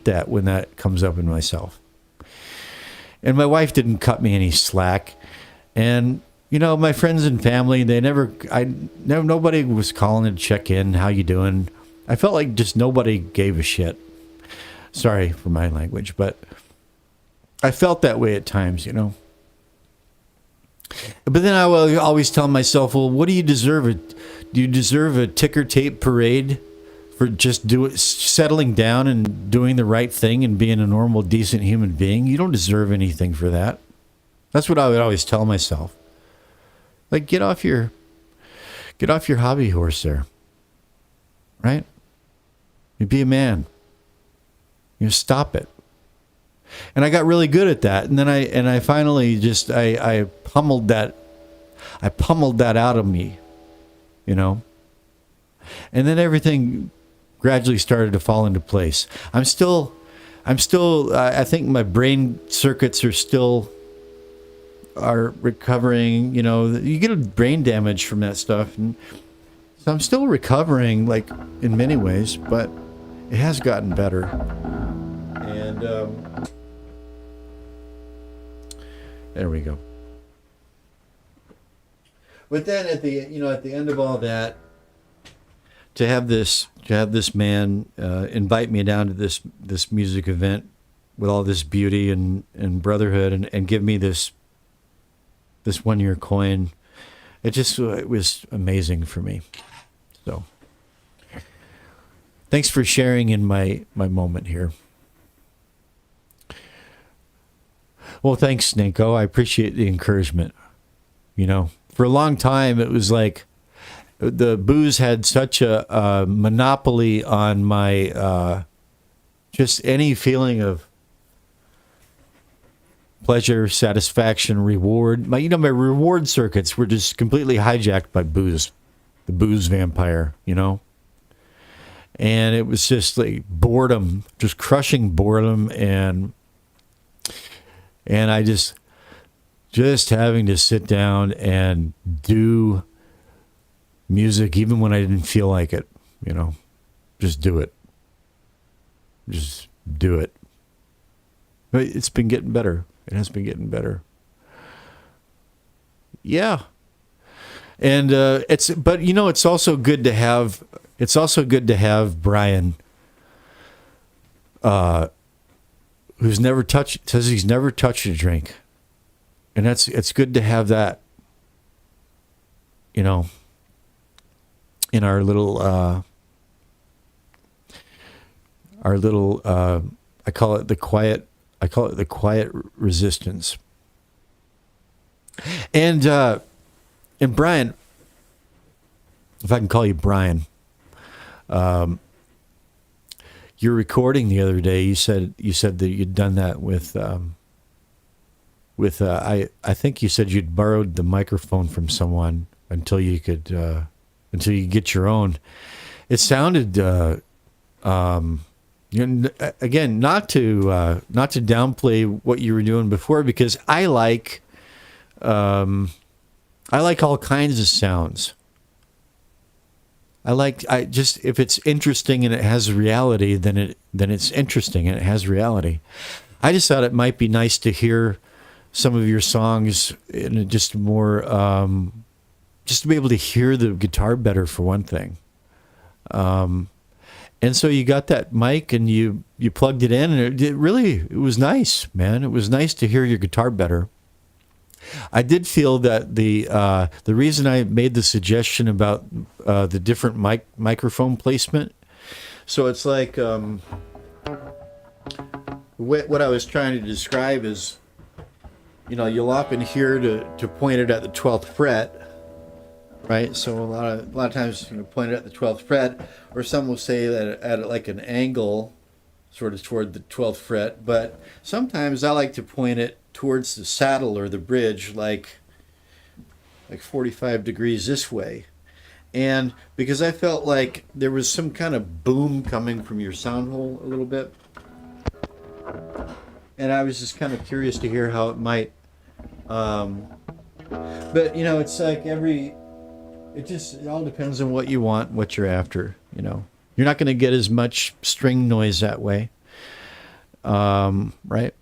that when that comes up in myself. And my wife didn't cut me any slack. And, my friends and family, nobody was calling to check in, how you doing? I felt like just nobody gave a shit. Sorry for my language, but I felt that way at times, But then I will always tell myself, well, what do you deserve? Do you deserve a ticker tape parade for just settling down and doing the right thing and being a normal, decent human being? You don't deserve anything for that. That's what I would always tell myself. Like, get off your hobby horse there, right? You be a man. Stop it. And I got really good at that. And then I finally just I pummeled that out of me, And then everything gradually started to fall into place. I think my brain circuits are recovering, you get brain damage from that stuff. And so I'm still recovering, like, in many ways, but it has gotten better. And there we go. But then at the end of all that, to have this man invite me down to this music event with all this beauty and brotherhood and give me this 1 year coin, it was amazing for me. So thanks for sharing in my moment here. Well, thanks, Snako. I appreciate the encouragement. For a long time, it was like the booze had such a monopoly on my just any feeling of pleasure, satisfaction, reward. My reward circuits were just completely hijacked by booze, the booze vampire, And it was just like boredom, just crushing boredom, and I just having to sit down and do music even when I didn't feel like it, just do it. Just do it. But it's been getting better. It has been getting better. Yeah. And it's also good to have Brian, who's says he's never touched a drink. And it's good to have that, in our little I call it the quiet resistance. And Brian, if I can call you Brian, your recording the other day, you said that you'd done that with I think you said you'd borrowed the microphone from someone until you get your own. It sounded again, not to downplay what you were doing before, because I like all kinds of sounds. If it's interesting and it has reality, then it's interesting and it has reality. I just thought it might be nice to hear some of your songs in just more, just to be able to hear the guitar better, for one thing. And so you got that mic and you plugged it in, and it was nice, man. It was nice to hear your guitar better. I did feel that the reason I made the suggestion about the different microphone placement. So it's like what I was trying to describe is, you'll often hear to point it at the 12th fret, right? So a lot of times point it at the 12th fret, or some will say that at like an angle, sort of toward the 12th fret. But sometimes I like to point it towards the saddle or the bridge, like 45 degrees this way. And because I felt like there was some kind of boom coming from your sound hole a little bit. And I was just kind of curious to hear how it might. But, it's like it all depends on what you want, what you're after, You're not going to get as much string noise that way. Right?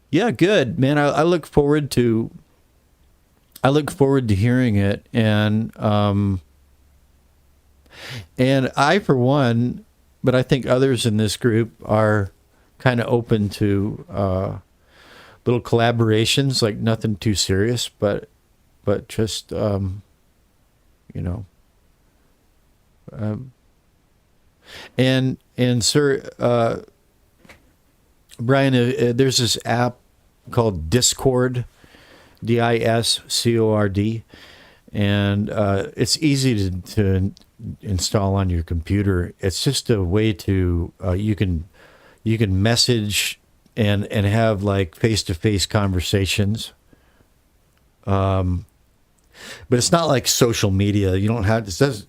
Yeah, good, man. I look forward to hearing it, and I, for one, but I think others in this group are kind of open to little collaborations, like nothing too serious, but just and sir, Brian, there's this app called Discord, Discord, and it's easy to install on your computer. It's just a way to you can message and have like face-to-face conversations. But it's not like social media. You don't have the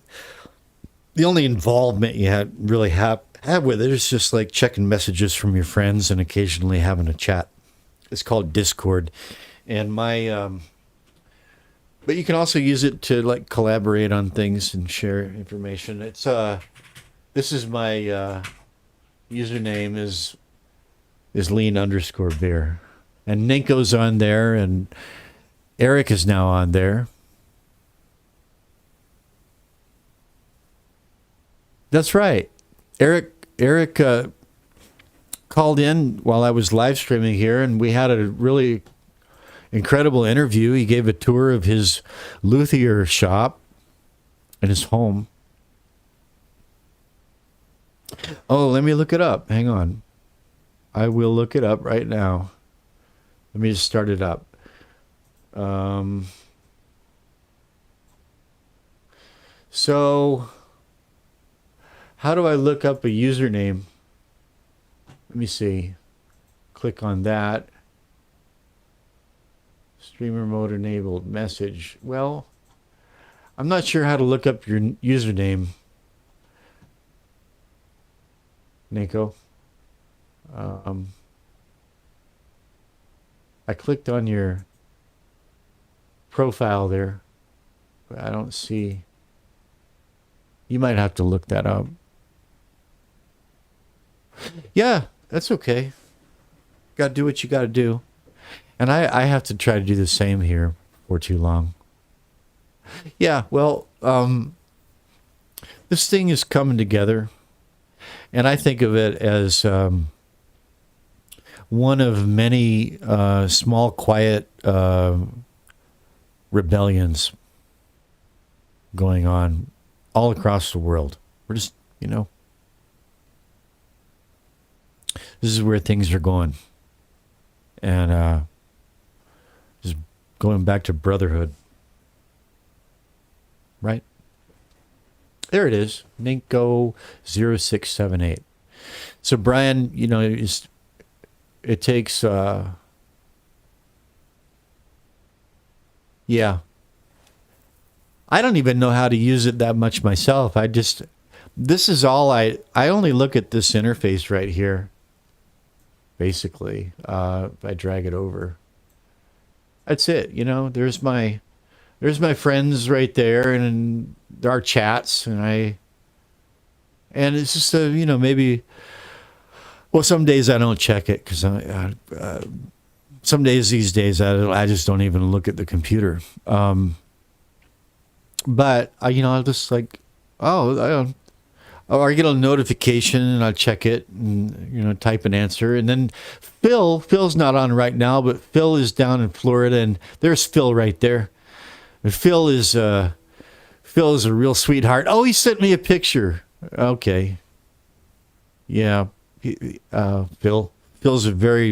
only involvement you really have with it is just like checking messages from your friends and occasionally having a chat. It's called Discord, and but you can also use it to like collaborate on things and share information. It's this is my username is lean_beer, and Ninko's on there, and Eric is now on there. That's right. Eric called in while I was live streaming here, and we had a really incredible interview. He gave a tour of his luthier shop and his home. Oh, let me look it up. Hang on. I will look it up right now. Let me just start it up. So, how do I look up a username? Let me see. Click on that. Streamer mode enabled. Message. Well, I'm not sure how to look up your username, Nico. I clicked on your profile there, but I don't see. You might have to look that up. Yeah, that's okay. Got to do what you got to do. And I have to try to do the same here for too long. Yeah, well, this thing is coming together. And I think of it as one of many small, quiet rebellions going on all across the world. We're just, this is where things are going. And just going back to brotherhood. Right? There it is. Ninko 0678. So Brian, it takes yeah. I don't even know how to use it that much myself. This is all I only look at this interface right here. Basically, if I drag it over. That's it, there's my friends right there, and there are chats, and it's just maybe, well, some days I don't check it because some days these days I just don't even look at the computer. But I'll just like, or I get a notification and I check it and type an answer. And then Phil's not on right now, but Phil is down in Florida, and there's Phil right there. And Phil is a real sweetheart. Oh, he sent me a picture. Okay, yeah, Phil's a very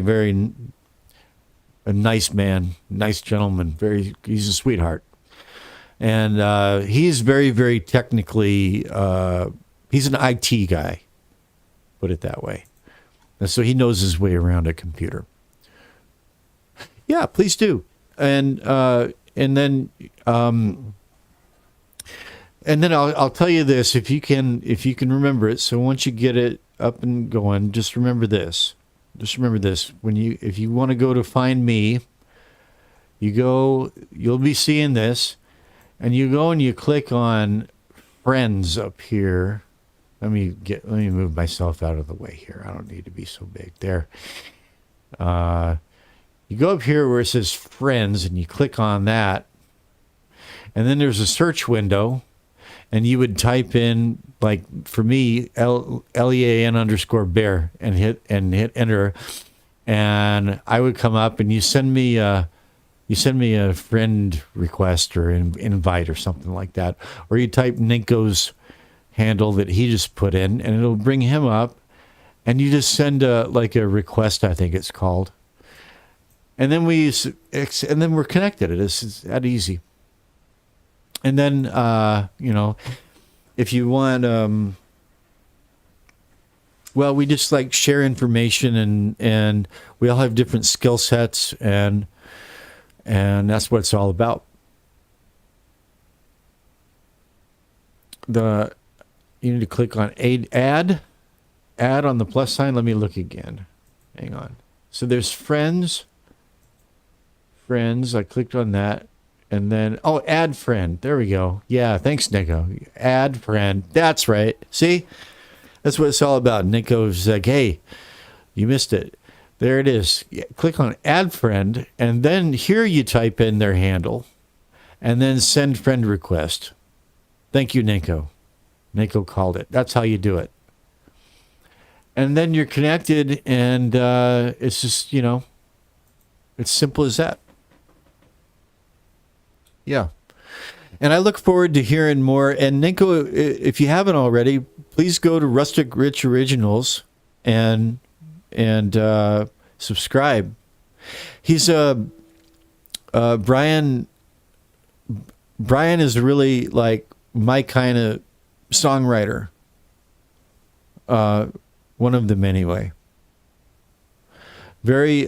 a nice man, nice gentleman. He's a sweetheart, and he's very technically. He's an IT guy, put it that way. And so he knows his way around a computer. Yeah, please do. And then I'll tell you this, if you can remember it. So once you get it up and going, just remember this. If you want to go to find me, you'll be seeing this, and you go and you click on friends up here. Let me move myself out of the way here. I don't need to be so big there. You go up here where it says friends, and you click on that, and then there's a search window, and you would type in, like for me, LEAN_bear and hit enter, and I would come up, and you send me a friend request or invite or something like that, or you type Ninko's handle that he just put in, and it'll bring him up, and you just send a request, I think it's called, and then we're connected. It's that easy. And then if you want, we just like share information, and we all have different skill sets, and that's what it's all about. You need to click on add on the plus sign. Let me look again. Hang on. So there's friends. I clicked on that. And then, add friend. There we go. Yeah, thanks, Nico. Add friend. That's right. See? That's what it's all about. Nico's like, hey, you missed it. There it is. Click on add friend, and then here you type in their handle, and then send friend request. Thank you, Nico. Nico called it. That's how you do it. And then you're connected, and it's just, it's simple as that. Yeah. And I look forward to hearing more. And Ninko, if you haven't already, please go to Rustic Rich Originals and subscribe. He's Brian is really like my kind of songwriter. One of them anyway. Very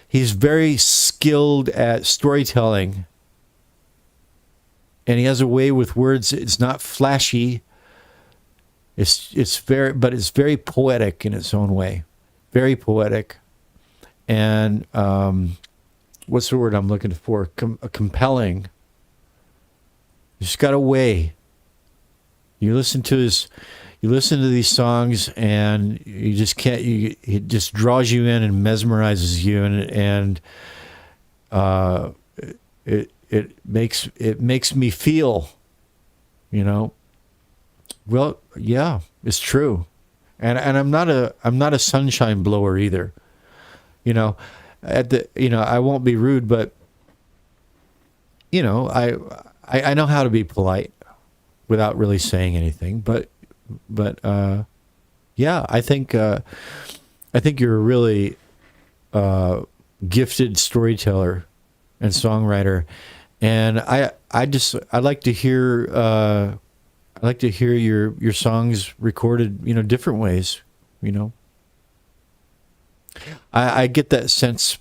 He's very skilled at storytelling, and he has a way with words. It's not flashy. It's very poetic in its own way, very poetic, and what's the word I'm looking for? Compelling. He's got a way. You listen to these songs, and you just can't. It just draws you in and mesmerizes you, and it makes me feel, Well, yeah, it's true, and I'm not a sunshine blower either, I won't be rude, but I know how to be polite without really saying anything, but yeah, I think you're a really gifted storyteller and songwriter, and I like to hear your songs recorded different ways. I get that sense,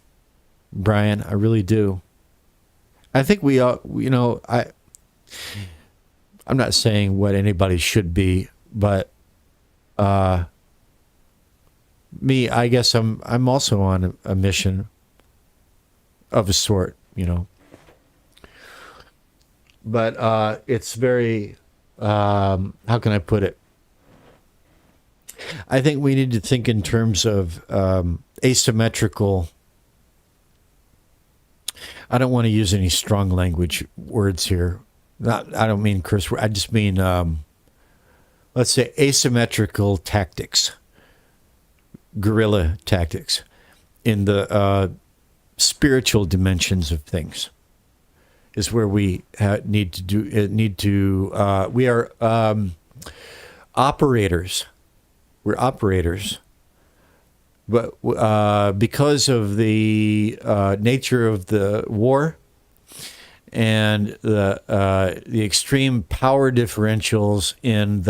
Brian. I really do. I think we all, I'm not saying what anybody should be, but me, I guess I'm also on a mission of a sort, But it's very, how can I put it? I think we need to think in terms of asymmetrical. I don't want to use any strong language words here, Not, I don't mean curse word. I just mean, let's say, asymmetrical tactics, guerrilla tactics in the spiritual dimensions of things is where we need to do. We are operators. We're operators, but because of the nature of the war and the extreme power differentials in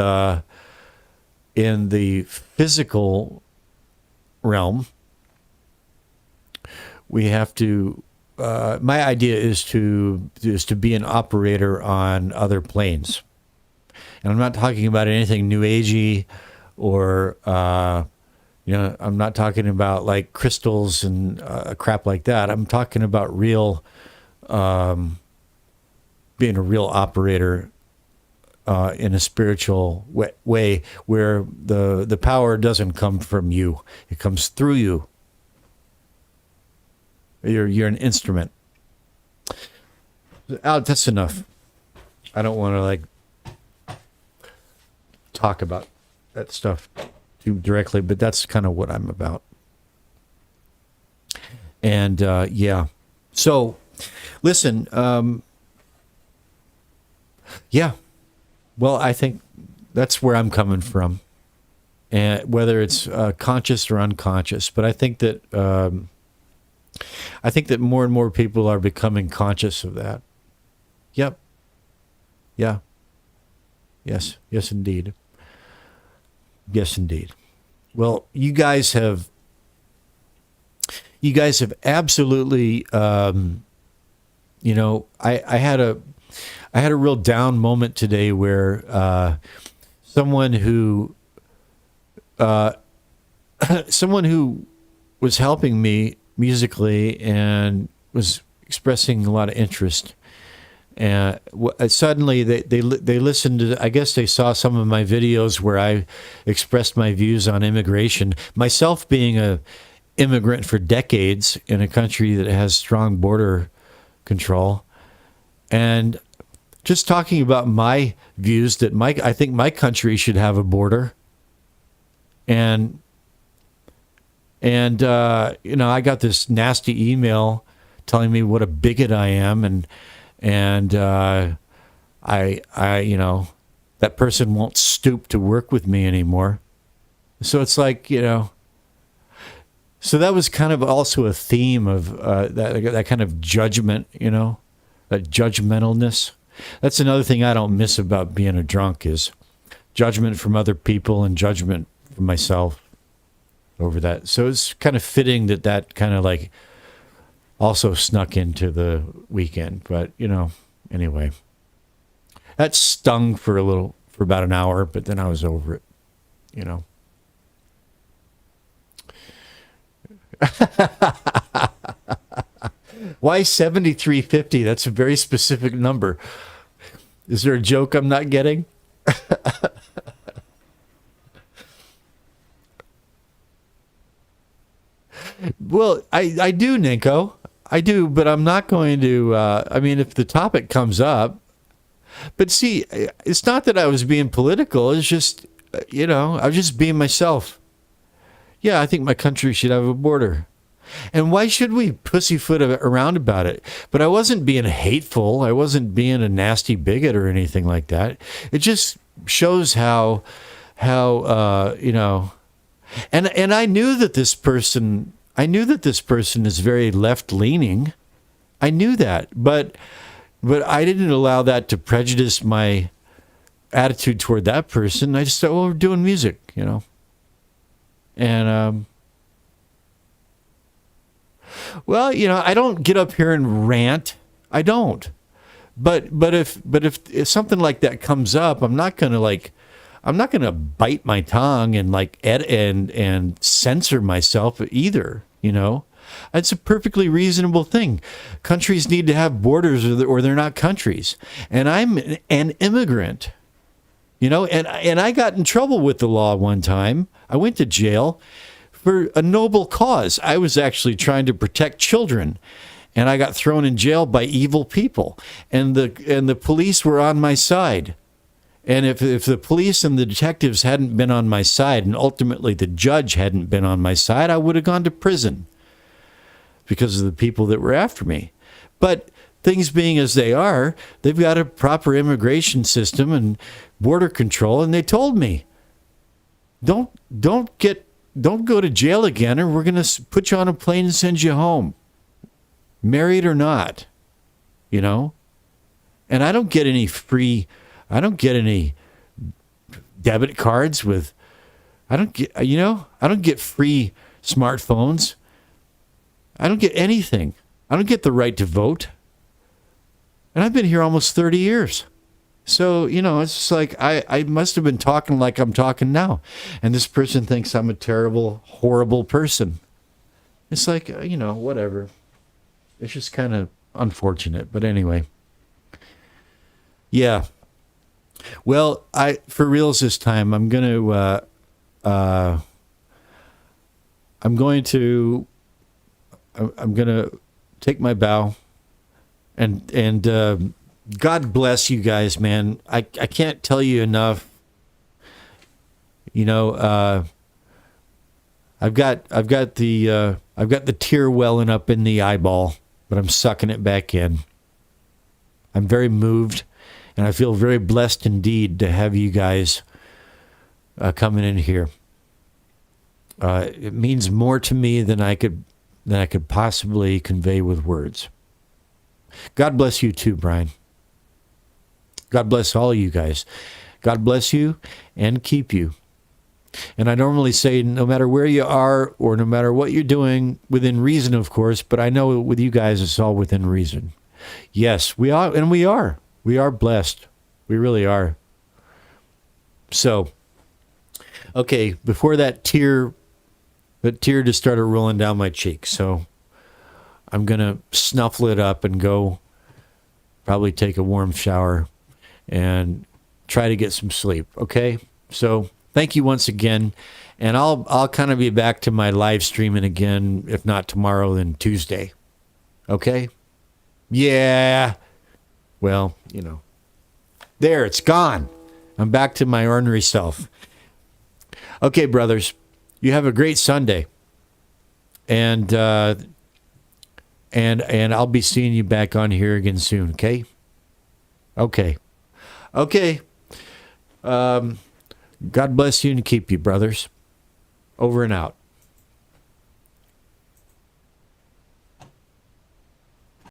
the physical realm, we have to. My idea is to be an operator on other planes, and I'm not talking about anything new agey, or I'm not talking about like crystals and crap like that. I'm talking about real, being a real operator in a spiritual way, where the power doesn't come from you; it comes through you. You're an instrument. That's enough. I don't want to like talk about that stuff too directly, but that's kind of what I'm about. And yeah, so listen. Yeah, well, I think that's where I'm coming from, and whether it's conscious or unconscious. But I think that more and more people are becoming conscious of that. Yep. Yeah. Yes. Yes, indeed. Yes, indeed. Well, you guys have absolutely. I had a real down moment today where someone who was helping me musically and was expressing a lot of interest, and suddenly they listened to, I guess they saw some of my videos where I expressed my views on immigration, myself being a immigrant for decades in a country that has strong border control, and just talking about my views that I think my country should have a border, and I got this nasty email telling me what a bigot I am, and I that person won't stoop to work with me anymore. So it's like, so that was kind of also a theme of that kind of judgment, that judgmentalness. That's another thing I don't miss about being a drunk is judgment from other people and judgment from myself over that. So it's kind of fitting that kind of like also snuck into the weekend. But, anyway, that stung for about an hour, but then I was over it, Why 7350? That's a very specific number. Is there a joke I'm not getting? Well, I do, Ninko. I do, but I'm not going to, if the topic comes up. But see, it's not that I was being political. It's just, I was just being myself. Yeah, I think my country should have a border. And why should we pussyfoot around about it? But I wasn't being hateful. I wasn't being a nasty bigot or anything like that. It just shows how and I knew that this person is very left-leaning. I knew that, but I didn't allow that to prejudice my attitude toward that person. I just thought, well, we're doing music, and well, I don't get up here and rant. I don't. But if something like that comes up, I'm not gonna bite my tongue and and censor myself either. It's a perfectly reasonable thing. Countries need to have borders, or they're not countries. And I'm an immigrant. And I got in trouble with the law one time. I went to jail for a noble cause. I was actually trying to protect children. and I got thrown in jail by evil people, and the police were on my side. And if the police and the detectives hadn't been on my side, and ultimately the judge hadn't been on my side, I would have gone to prison because of the people that were after me. But things being as they are, they've got a proper immigration system and border control, and they told me, don't go to jail again, or we're going to put you on a plane and send you home, married or not, you know. And I don't get any debit cards with, I don't get free smartphones. I don't get anything. I don't get the right to vote. And I've been here almost 30 years. So, it's just like I must have been talking like I'm talking now. And this person thinks I'm a terrible, horrible person. It's like, whatever. It's just kind of unfortunate. But anyway. Yeah. Well, for reals this time, I'm going to take my bow, and God bless you guys, man. I can't tell you enough. I've got the tear welling up in the eyeball, but I'm sucking it back in. I'm very moved, and I feel very blessed indeed to have you guys coming in here. It means more to me than I could possibly convey with words. God bless you too, Brian. God bless all you guys. God bless you and keep you. And I normally say, no matter where you are or no matter what you're doing, within reason, of course, but I know with you guys, it's all within reason. Yes, we are, and we are. We are blessed. We really are. So, okay, before that tear just started rolling down my cheek. So I'm going to snuffle it up and go probably take a warm shower and try to get some sleep. Okay. So thank you once again. And I'll kind of be back to my live streaming again. If not tomorrow, then Tuesday. Okay. Yeah. Well, there, it's gone. I'm back to my ornery self. Okay, brothers. You have a great Sunday, and I'll be seeing you back on here again soon. Okay. God bless you and keep you, brothers. Over and out.